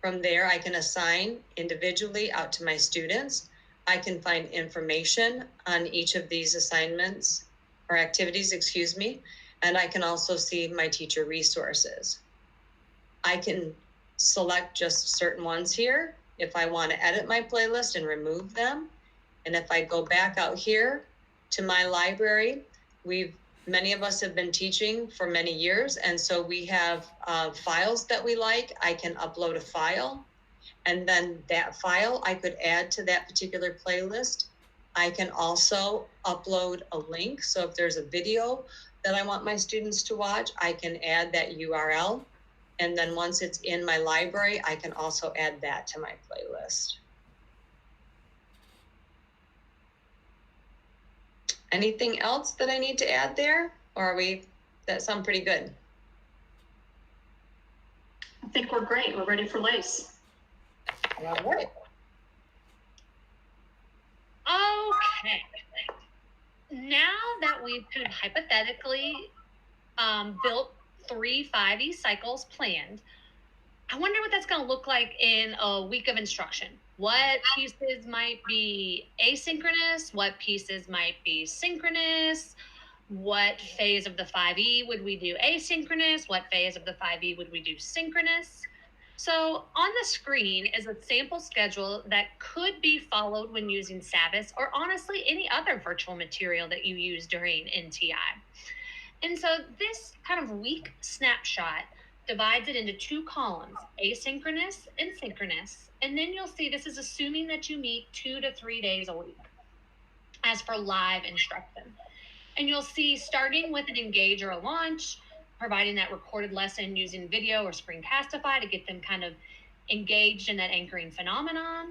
from there, I can assign individually out to my students. I can find information on each of these assignments or activities, and I can also see my teacher resources. I can select just certain ones here if I want to edit my playlist and remove them. And if I go back out here to my library, many of us have been teaching for many years, and so we have files that we like. I can upload a file, and then that file I could add to that particular playlist. I can also upload a link. So if there's a video that I want my students to watch, I can add that URL. And then once it's in my library, I can also add that to my playlist. Anything else that I need to add there? Or that sound pretty good? I think we're great. We're ready for Lace. All right. Okay. Now that we've kind of hypothetically built 3 5E cycles planned, I wonder what that's going to look like in a week of instruction. What pieces might be asynchronous? What pieces might be synchronous? What phase of the 5E would we do asynchronous? What phase of the 5E would we do synchronous? So on the screen is a sample schedule that could be followed when using SAVVAS, or honestly any other virtual material that you use during NTI. And so this kind of week snapshot divides it into 2 columns, asynchronous and synchronous. And then you'll see this is assuming that you meet 2 to 3 days a week as for live instruction. And you'll see starting with an engage or a launch, providing that recorded lesson using video or Screencastify to get them kind of engaged in that anchoring phenomenon.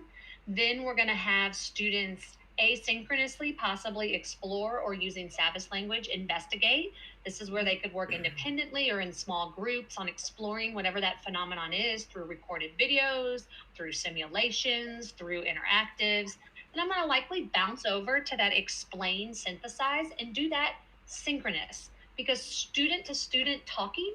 Then we're going to have students asynchronously possibly explore, or using SAVVAS language, investigate. This is where they could work independently or in small groups on exploring whatever that phenomenon is through recorded videos, through simulations, through interactives. And I'm going to likely bounce over to that explain, synthesize, and do that synchronous, because student to student talking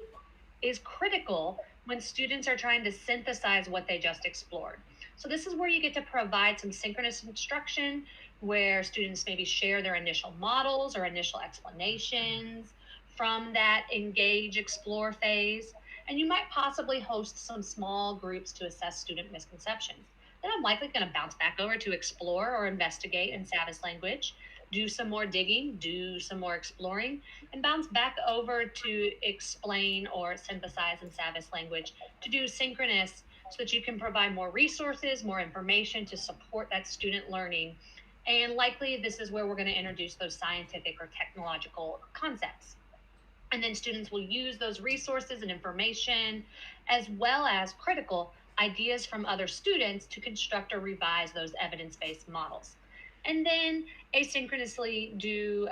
is critical when students are trying to synthesize what they just explored. So this is where you get to provide some synchronous instruction where students maybe share their initial models or initial explanations from that engage, explore phase. And you might possibly host some small groups to assess student misconceptions. Then I'm likely going to bounce back over to explore or investigate in SAVVAS language, do some more digging, do some more exploring, and bounce back over to explain or synthesize in SAVVAS language to do synchronous, so that you can provide more resources, more information to support that student learning. And likely this is where we're going to introduce those scientific or technological concepts. And then students will use those resources and information, as well as critical ideas from other students, to construct or revise those evidence-based models. And then asynchronously do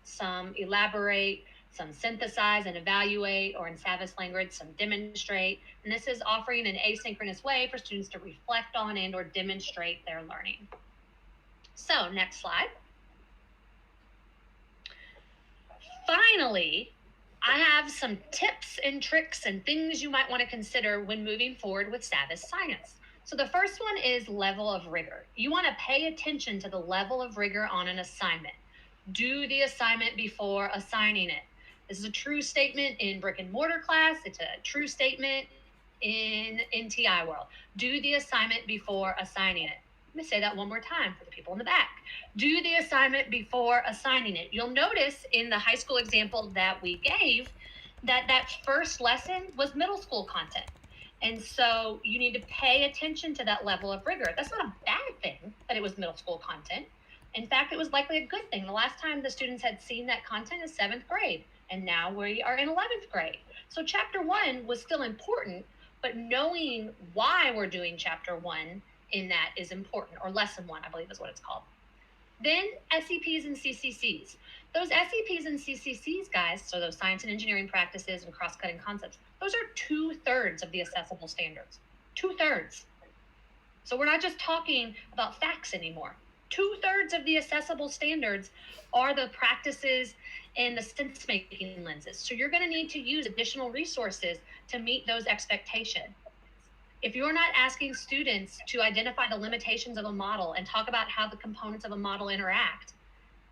some elaborate, some synthesize and evaluate, or in SAVVAS language, some demonstrate. And this is offering an asynchronous way for students to reflect on and or demonstrate their learning. So next slide. Finally, I have some tips and tricks and things you might want to consider when moving forward with SAVVAS science. So the first one is level of rigor. You want to pay attention to the level of rigor on an assignment. Do the assignment before assigning it. This is a true statement in brick and mortar class. It's a true statement in NTI world. Do the assignment before assigning it. Let me say that one more time for the people in the back. Do the assignment before assigning it. You'll notice in the high school example that we gave that first lesson was middle school content. And so you need to pay attention to that level of rigor. That's not a bad thing that it was middle school content. In fact, it was likely a good thing. The last time the students had seen that content is 7th grade, and now we are in 11th grade. So chapter 1 was still important, but knowing why we're doing chapter 1 in that is important, or lesson 1, I believe is what it's called. Then SEPs and CCCs. Those SEPs and CCCs, guys, so those science and engineering practices and cross-cutting concepts, those are 2/3 of the assessable standards. 2/3. So we're not just talking about facts anymore. 2/3 of the accessible standards are the practices and the sense-making lenses. So you're going to need to use additional resources to meet those expectations. If you're not asking students to identify the limitations of a model and talk about how the components of a model interact,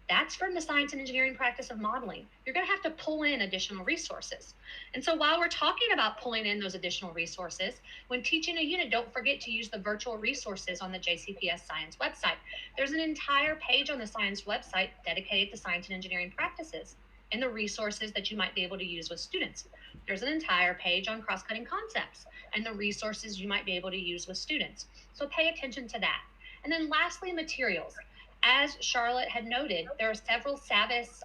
that's from the science and engineering practice of modeling. You're going to have to pull in additional resources. And so while we're talking about pulling in those additional resources, when teaching a unit, don't forget to use the virtual resources on the JCPS Science website. There's an entire page on the science website dedicated to science and engineering practices and the resources that you might be able to use with students. There's an entire page on cross-cutting concepts and the resources you might be able to use with students. So pay attention to that. And then lastly, materials. As Charlotte had noted, there are several SAVVAS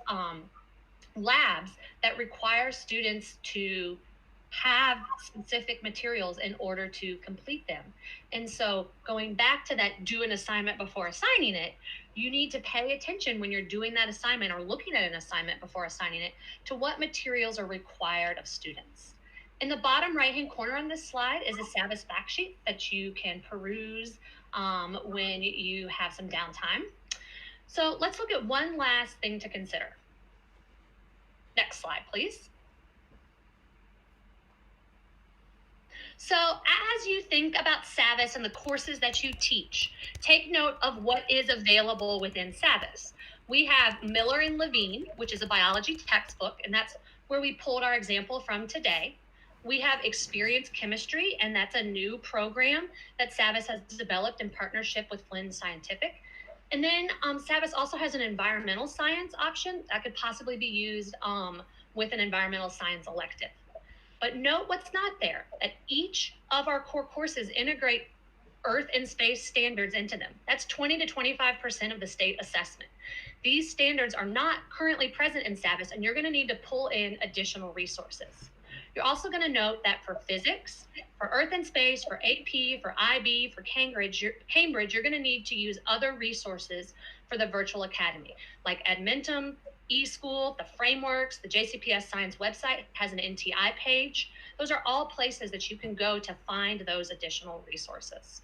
labs that require students to have specific materials in order to complete them. And so going back to that, do an assignment before assigning it, you need to pay attention when you're doing that assignment or looking at an assignment before assigning it to what materials are required of students. In the bottom right-hand corner on this slide is a SAVVAS fact sheet that you can peruse when you have some downtime. So let's look at one last thing to consider. Next slide, please. So as you think about SAVVAS and the courses that you teach, take note of what is available within SAVVAS. We have Miller and Levine, which is a biology textbook, and that's where we pulled our example from today. We have Experience Chemistry, and that's a new program that SAVVAS has developed in partnership with Flynn Scientific. And then SAVVAS also has an environmental science option that could possibly be used with an environmental science elective. But note what's not there, that each of our core courses integrate Earth and space standards into them. That's 20 to 25% of the state assessment. These standards are not currently present in SAVVAS, and you're going to need to pull in additional resources. You're also going to note that for physics, for Earth and space, for AP, for IB, for Cambridge, you're going to need to use other resources for the virtual academy, like Edmentum, eSchool, the frameworks, the JCPS Science website has an NTI page. Those are all places that you can go to find those additional resources.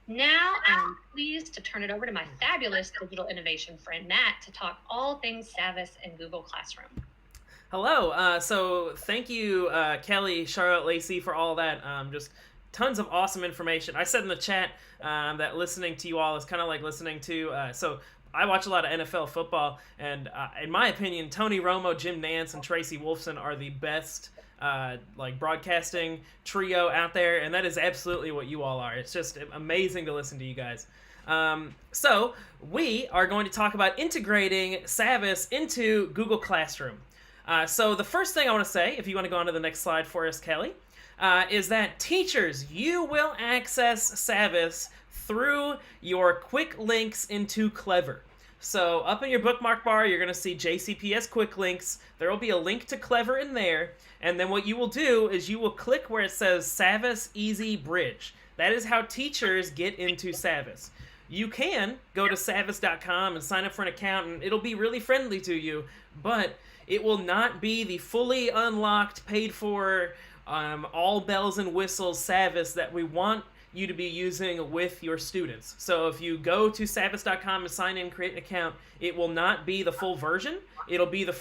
Now I'm pleased to turn it over to my fabulous digital innovation friend, Matt, to talk all things SAVVAS and Google Classroom. Hello. So thank you, Kelly, Charlotte, Lacey, for all that. Just tons of awesome information. I said in the chat that listening to you all is kind of like listening to, so I watch a lot of NFL football, and in my opinion, Tony Romo, Jim Nantz, and Tracy Wolfson are the best like broadcasting trio out there, and that is absolutely what you all are. It's just amazing to listen to you guys. So we are going to talk about integrating SAVVAS into Google Classroom. So the first thing I want to say, if you want to go on to the next slide for us, Kelly, is that teachers, you will access SAVVAS through your quick links into Clever. So up in your bookmark bar, you're going to see JCPS quick links. There will be a link to Clever in there. And then what you will do is you will click where it says SAVVAS Easy Bridge. That is how teachers get into SAVVAS. You can go to SAVVAS.com and sign up for an account, and it'll be really friendly to you, but it will not be the fully unlocked, paid for, all bells and whistles SAVVAS that we want you to be using with your students. So if you go to SAVVAS.com and sign in, create an account, it will not be the full version. It'll be the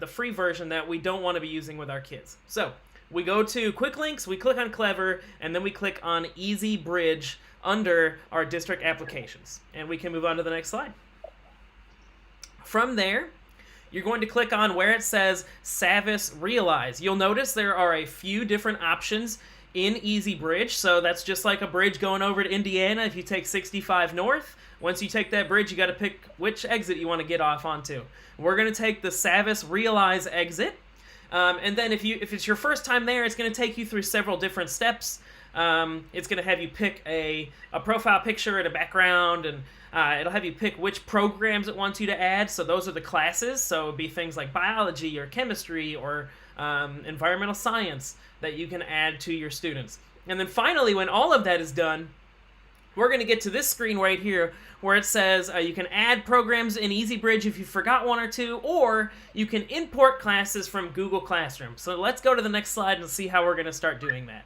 free version that we don't want to be using with our kids. So we go to Quick Links, we click on Clever, and then we click on Easy Bridge under our district applications. And we can move on to the next slide. From there, you're going to click on where it says SAVVAS Realize. You'll notice there are a few different options in Easy Bridge, so that's just like a bridge going over to Indiana if you take 65 north. Once you take that bridge, you got to pick which exit you want to get off onto. We're going to take the SAVVAS Realize exit, and then if it's your first time there, it's going to take you through several different steps. It's going to have you pick a profile picture and a background, and it'll have you pick which programs it wants you to add. So those are the classes, so it would be things like biology or chemistry or environmental science that you can add to your students. And then finally, when all of that is done, we're going to get to this screen right here where it says you can add programs in EasyBridge if you forgot one or two, or you can import classes from Google Classroom. So let's go to the next slide and see how we're going to start doing that.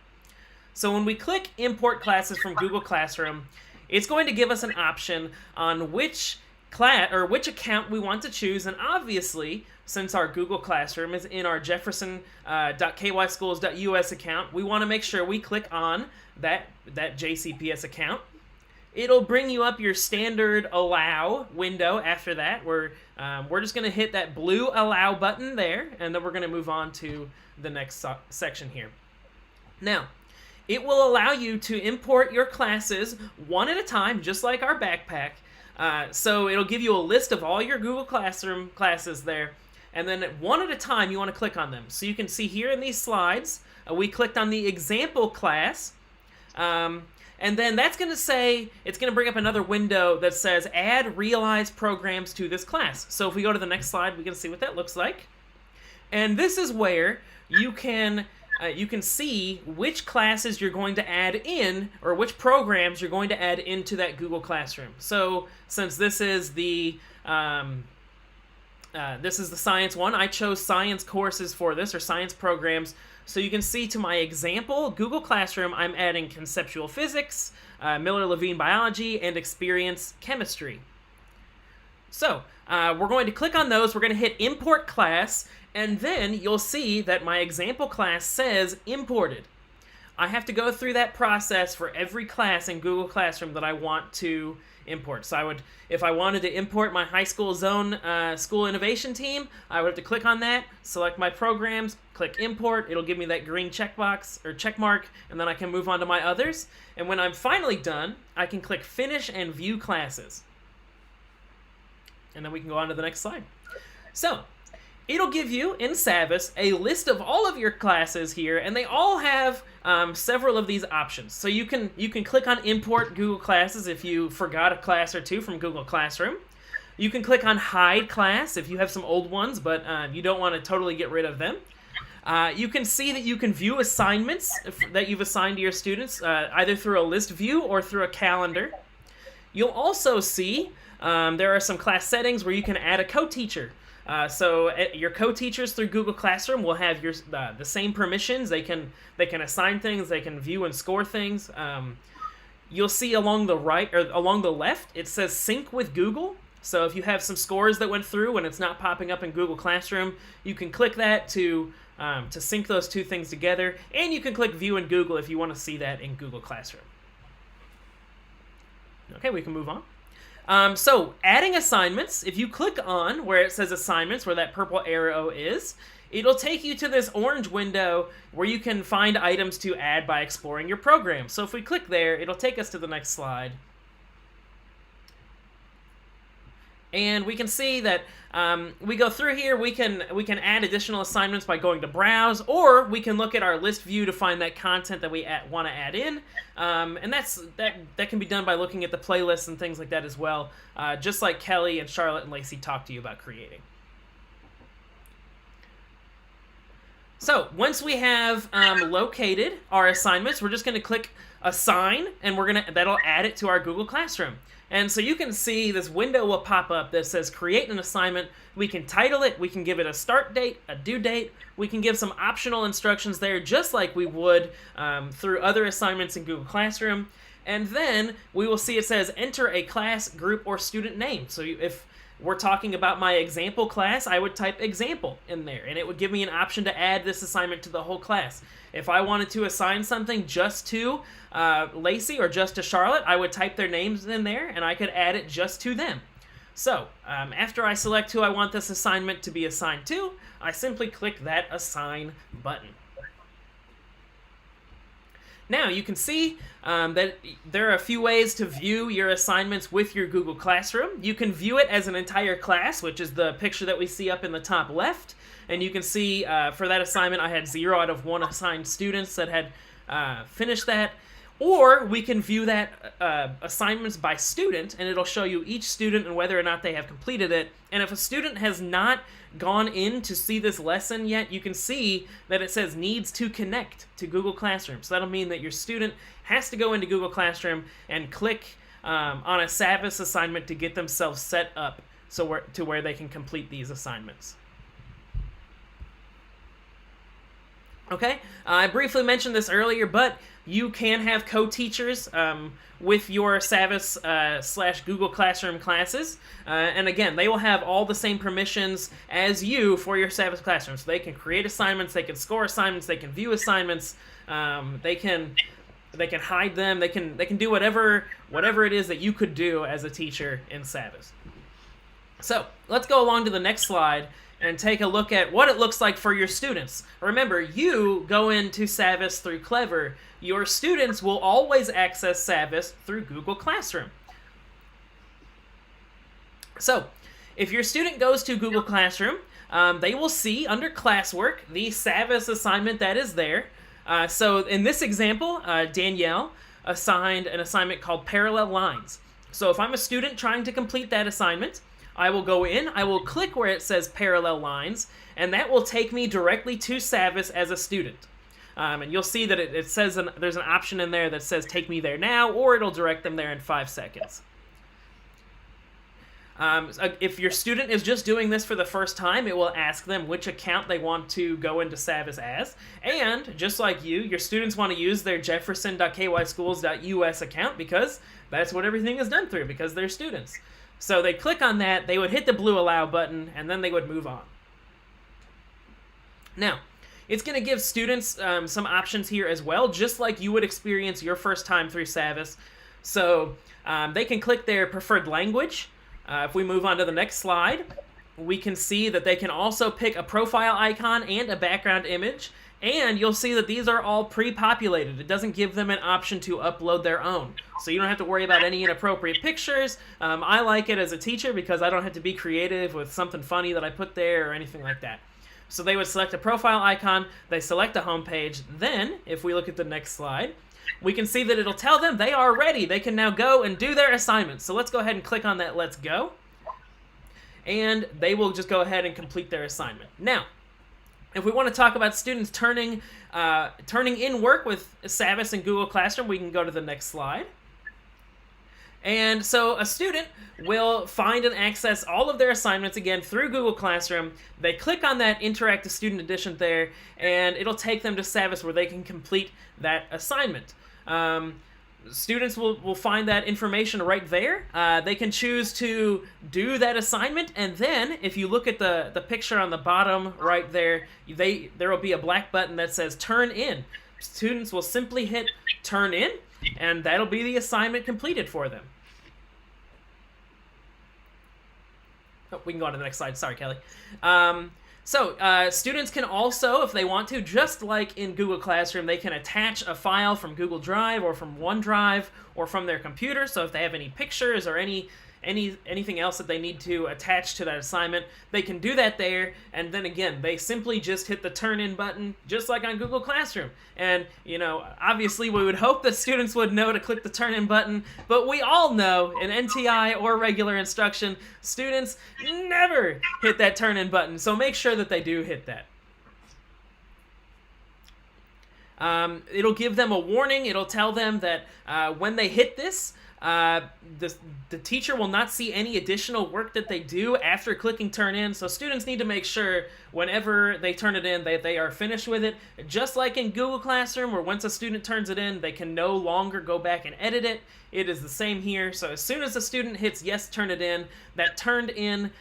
So when we click import classes from Google Classroom, it's going to give us an option on which class or which account we want to choose. And obviously, since our Google Classroom is in our jefferson.kyschools.us account, we want to make sure we click on that JCPS account. It'll bring you up your standard allow window after that. We're just going to hit that blue allow button there, and then we're going to move on to the next section here. Now, it will allow you to import your classes one at a time, just like our backpack. So it'll give you a list of all your Google Classroom classes there, and then one at a time you want to click on them. So you can see here in these slides, we clicked on the example class, and then that's going to say, it's going to bring up another window that says add realized programs to this class. So if we go to the next slide, we can see what that looks like. And this is where you can see which classes you're going to add in, or which programs you're going to add into that Google Classroom. So since this is the science one, I chose science courses for this, or science programs. So you can see to my example Google Classroom, I'm adding conceptual physics, Miller-Levine biology, and experience chemistry. So we're going to click on those. We're going to hit import class, and then you'll see that my example class says imported. I have to go through that process for every class in Google Classroom that I want to import. So if I wanted to import my high school zone school innovation team, I would have to click on that, select my programs, click import. It'll give me that green checkbox or check mark, and then I can move on to my others. And when I'm finally done, I can click finish and view classes. And then we can go on to the next slide. So it'll give you in SAVVAS a list of all of your classes here, and they all have several of these options. So you can click on import Google classes if you forgot a class or two from Google Classroom. You can click on hide class if you have some old ones, but you don't want to totally get rid of them. You can see that you can view assignments that you've assigned to your students, either through a list view or through a calendar. You'll also see there are some class settings where you can add a co-teacher. So your co-teachers through Google Classroom will have the same permissions. They can assign things, they can view and score things. You'll see along the right or along the left, it says sync with Google. So if you have some scores that went through and it's not popping up in Google Classroom, you can click that to sync those two things together. And you can click view in Google if you want to see that in Google Classroom. Okay, we can move on. So adding assignments, if you click on where it says assignments, where that purple arrow is, it'll take you to this orange window where you can find items to add by exploring your program. So if we click there, it'll take us to the next slide. And we can see that we go through here, we can add additional assignments by going to browse, or we can look at our list view to find that content that we want to add in. And that can be done by looking at the playlists and things like that as well, just like Kelly and Charlotte and Lacey talked to you about creating. So once we have located our assignments, we're just going to click assign, and that'll add it to our Google Classroom. And so you can see this window will pop up that says create an assignment. We can title it, we can give it a start date, a due date, we can give some optional instructions there just like we would through other assignments in Google Classroom. And then we will see it says enter a class, group, or student name. So if we're talking about my example class, I would type example in there, and it would give me an option to add this assignment to the whole class. If I wanted to assign something just to Lacey or just to Charlotte, I would type their names in there, and I could add it just to them. So after I select who I want this assignment to be assigned to, I simply click that assign button. Now you can see that there are a few ways to view your assignments with your Google Classroom. You can view it as an entire class, which is the picture that we see up in the top left. And you can see for that assignment I had 0 out of 1 assigned students that had finished that. Or we can view that assignments by student, and it'll show you each student and whether or not they have completed it. And if a student has not gone in to see this lesson yet, you can see that it says needs to connect to Google Classroom. So that'll mean that your student has to go into Google Classroom and click on a SAVVAS assignment to get themselves set up to where they can complete these assignments. Okay, I briefly mentioned this earlier, but you can have co-teachers with your SAVVAS / Google Classroom classes. And again, they will have all the same permissions as you for your SAVVAS Classroom. So they can create assignments, they can score assignments, they can view assignments, they can hide them, they can do whatever it is that you could do as a teacher in SAVVAS. So let's go along to the next slide and take a look at what it looks like for your students. Remember, you go into SAVVAS through Clever. Your students will always access SAVVAS through Google Classroom. So, if your student goes to Google Classroom, they will see under classwork the SAVVAS assignment that is there. So in this example, Danielle assigned an assignment called Parallel Lines. So if I'm a student trying to complete that assignment, I will go in, I will click where it says Parallel Lines, and that will take me directly to SAVVAS as a student. And you'll see that it says there's an option in there that says take me there now, or it'll direct them there in 5 seconds. If your student is just doing this for the first time, it will ask them which account they want to go into SAVVAS as. And, just like you, your students want to use their jefferson.kyschools.us account because that's what everything is done through, because they're students. So they click on that, they would hit the blue Allow button, and then they would move on. Now, it's going to give students some options here as well, just like you would experience your first time through SAVVAS. So they can click their preferred language. If we move on to the next slide, we can see that they can also pick a profile icon and a background image, and you'll see that these are all pre-populated. It doesn't give them an option to upload their own, so you don't have to worry about any inappropriate pictures. I like it as a teacher because I don't have to be creative with something funny that I put there or anything like that. So they would select a profile icon, they select a home page, then, if we look at the next slide, we can see that it'll tell them they are ready. They can now go and do their assignments. So let's go ahead and click on that Let's Go. And they will just go ahead and complete their assignment. Now, if we want to talk about students turning in work with SAVVAS and Google Classroom, we can go to the next slide. And so a student will find and access all of their assignments again through Google Classroom. They click on that Interactive Student Edition there, and it'll take them to SAVVAS where they can complete that assignment. Students will find that information right there. They can choose to do that assignment, and then if you look at the picture on the bottom right there, there will be a black button that says Turn In. Students will simply hit Turn In, and that'll be the assignment completed for them. Oh, we can go on to the next slide. Sorry, Kelly. Students can also, if they want to, just like in Google Classroom, they can attach a file from Google Drive or from OneDrive or from their computer. So if they have any pictures or anything else that they need to attach to that assignment, they can do that there. And then again, they simply just hit the Turn In button, just like on Google Classroom. And, obviously we would hope that students would know to click the Turn In button, but we all know in NTI or regular instruction, students never hit that Turn In button. So make sure that they do hit that. It'll give them a warning. It'll tell them that when they hit this, the teacher will not see any additional work that they do after clicking Turn In. So students need to make sure whenever they turn it in that they are finished with it. Just like in Google Classroom, where once a student turns it in, they can no longer go back and edit it. It is the same here. So as soon as the student hits Yes, Turn It In, that Turn In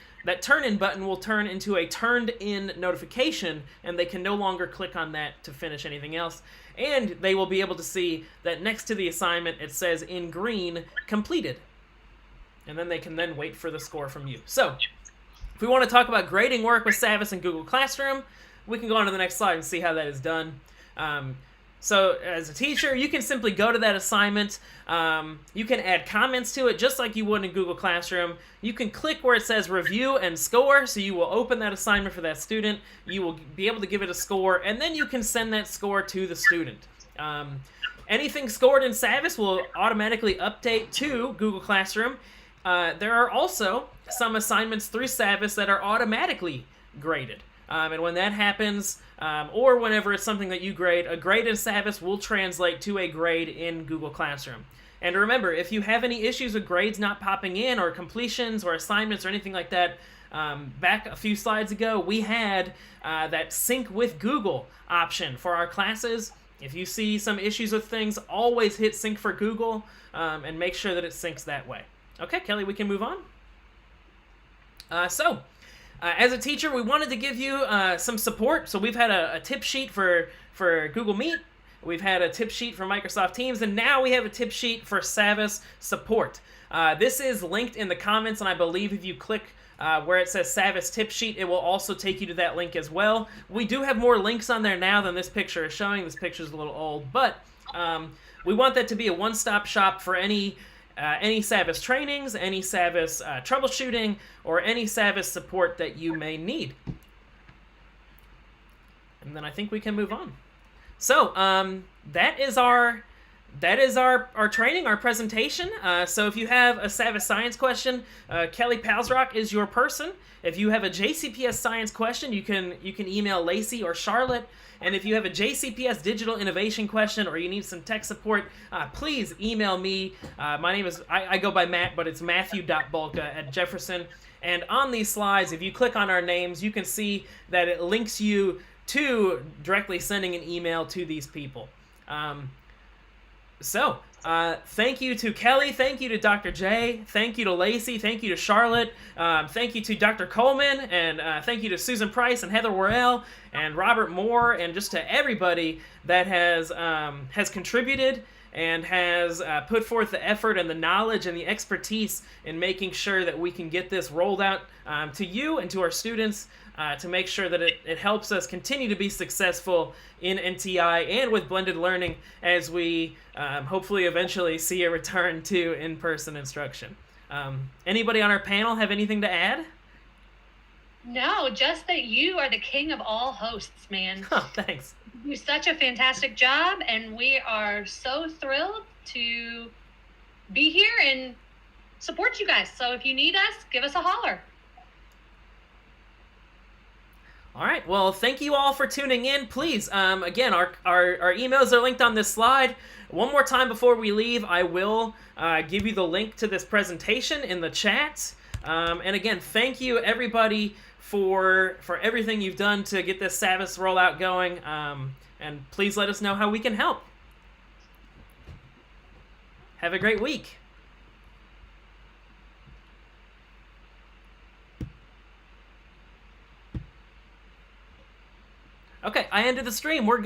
button will turn into a Turned In notification, and they can no longer click on that to finish anything else. And they will be able to see that next to the assignment it says in green, completed. And then they can then wait for the score from you. So, if we want to talk about grading work with SAVVAS and Google Classroom, we can go on to the next slide and see how that is done. So as a teacher, you can simply go to that assignment. You can add comments to it just like you would in Google Classroom. You can click where it says Review and Score, so you will open that assignment for that student. You will be able to give it a score, and then you can send that score to the student. Anything scored in SAVVAS will automatically update to Google Classroom. There are also some assignments through SAVVAS that are automatically graded. And when that happens, or whenever it's something that you grade, a grade in SAVVAS will translate to a grade in Google Classroom. And remember, if you have any issues with grades not popping in, or completions, or assignments, or anything like that, back a few slides ago, we had that sync with Google option for our classes. If you see some issues with things, always hit sync for Google and make sure that it syncs that way. Okay, Kelly, we can move on. As a teacher, we wanted to give you some support. So we've had a tip sheet for Google Meet. We've had a tip sheet for Microsoft Teams, and now we have a tip sheet for SAVVAS support. This is linked in the comments, and I believe if you click where it says SAVVAS tip sheet, it will also take you to that link as well. We do have more links on there now than this picture is showing. This picture is a little old, but we want that to be a one-stop shop for any SAVVAS trainings, any SAVVAS troubleshooting, or any SAVVAS support that you may need. And then I think we can move on. So that is our training, our presentation. So if you have a SAVVAS science question, Kelly Palsrock is your person. If you have a JCPS science question, you can email Lacey or Charlotte. And if you have a JCPS digital innovation question, or you need some tech support, please email me. My name is, I go by Matt, but it's matthew.bulka@Jefferson. And on these slides, if you click on our names, you can see that it links you to directly sending an email to these people. Thank you to Kelly, thank you to Dr. J, thank you to Lacey, thank you to Charlotte, thank you to Dr. Coleman, and thank you to Susan Price and Heather Worrell and Robert Moore, and just to everybody that has contributed and has put forth the effort and the knowledge and the expertise in making sure that we can get this rolled out to you and to our students, to make sure that it helps us continue to be successful in NTI and with blended learning as we hopefully eventually see a return to in-person instruction. Anybody on our panel have anything to add? No, just that you are the king of all hosts, man. Oh, thanks. You do such a fantastic job, and we are so thrilled to be here and support you guys. So if you need us, give us a holler. All right. Well, thank you all for tuning in. Please, again, our emails are linked on this slide. One more time before we leave, I will give you the link to this presentation in the chat. And again, thank you everybody for everything you've done to get this SAVVAS rollout going. And please let us know how we can help. Have a great week. Okay, I ended the stream. We're good.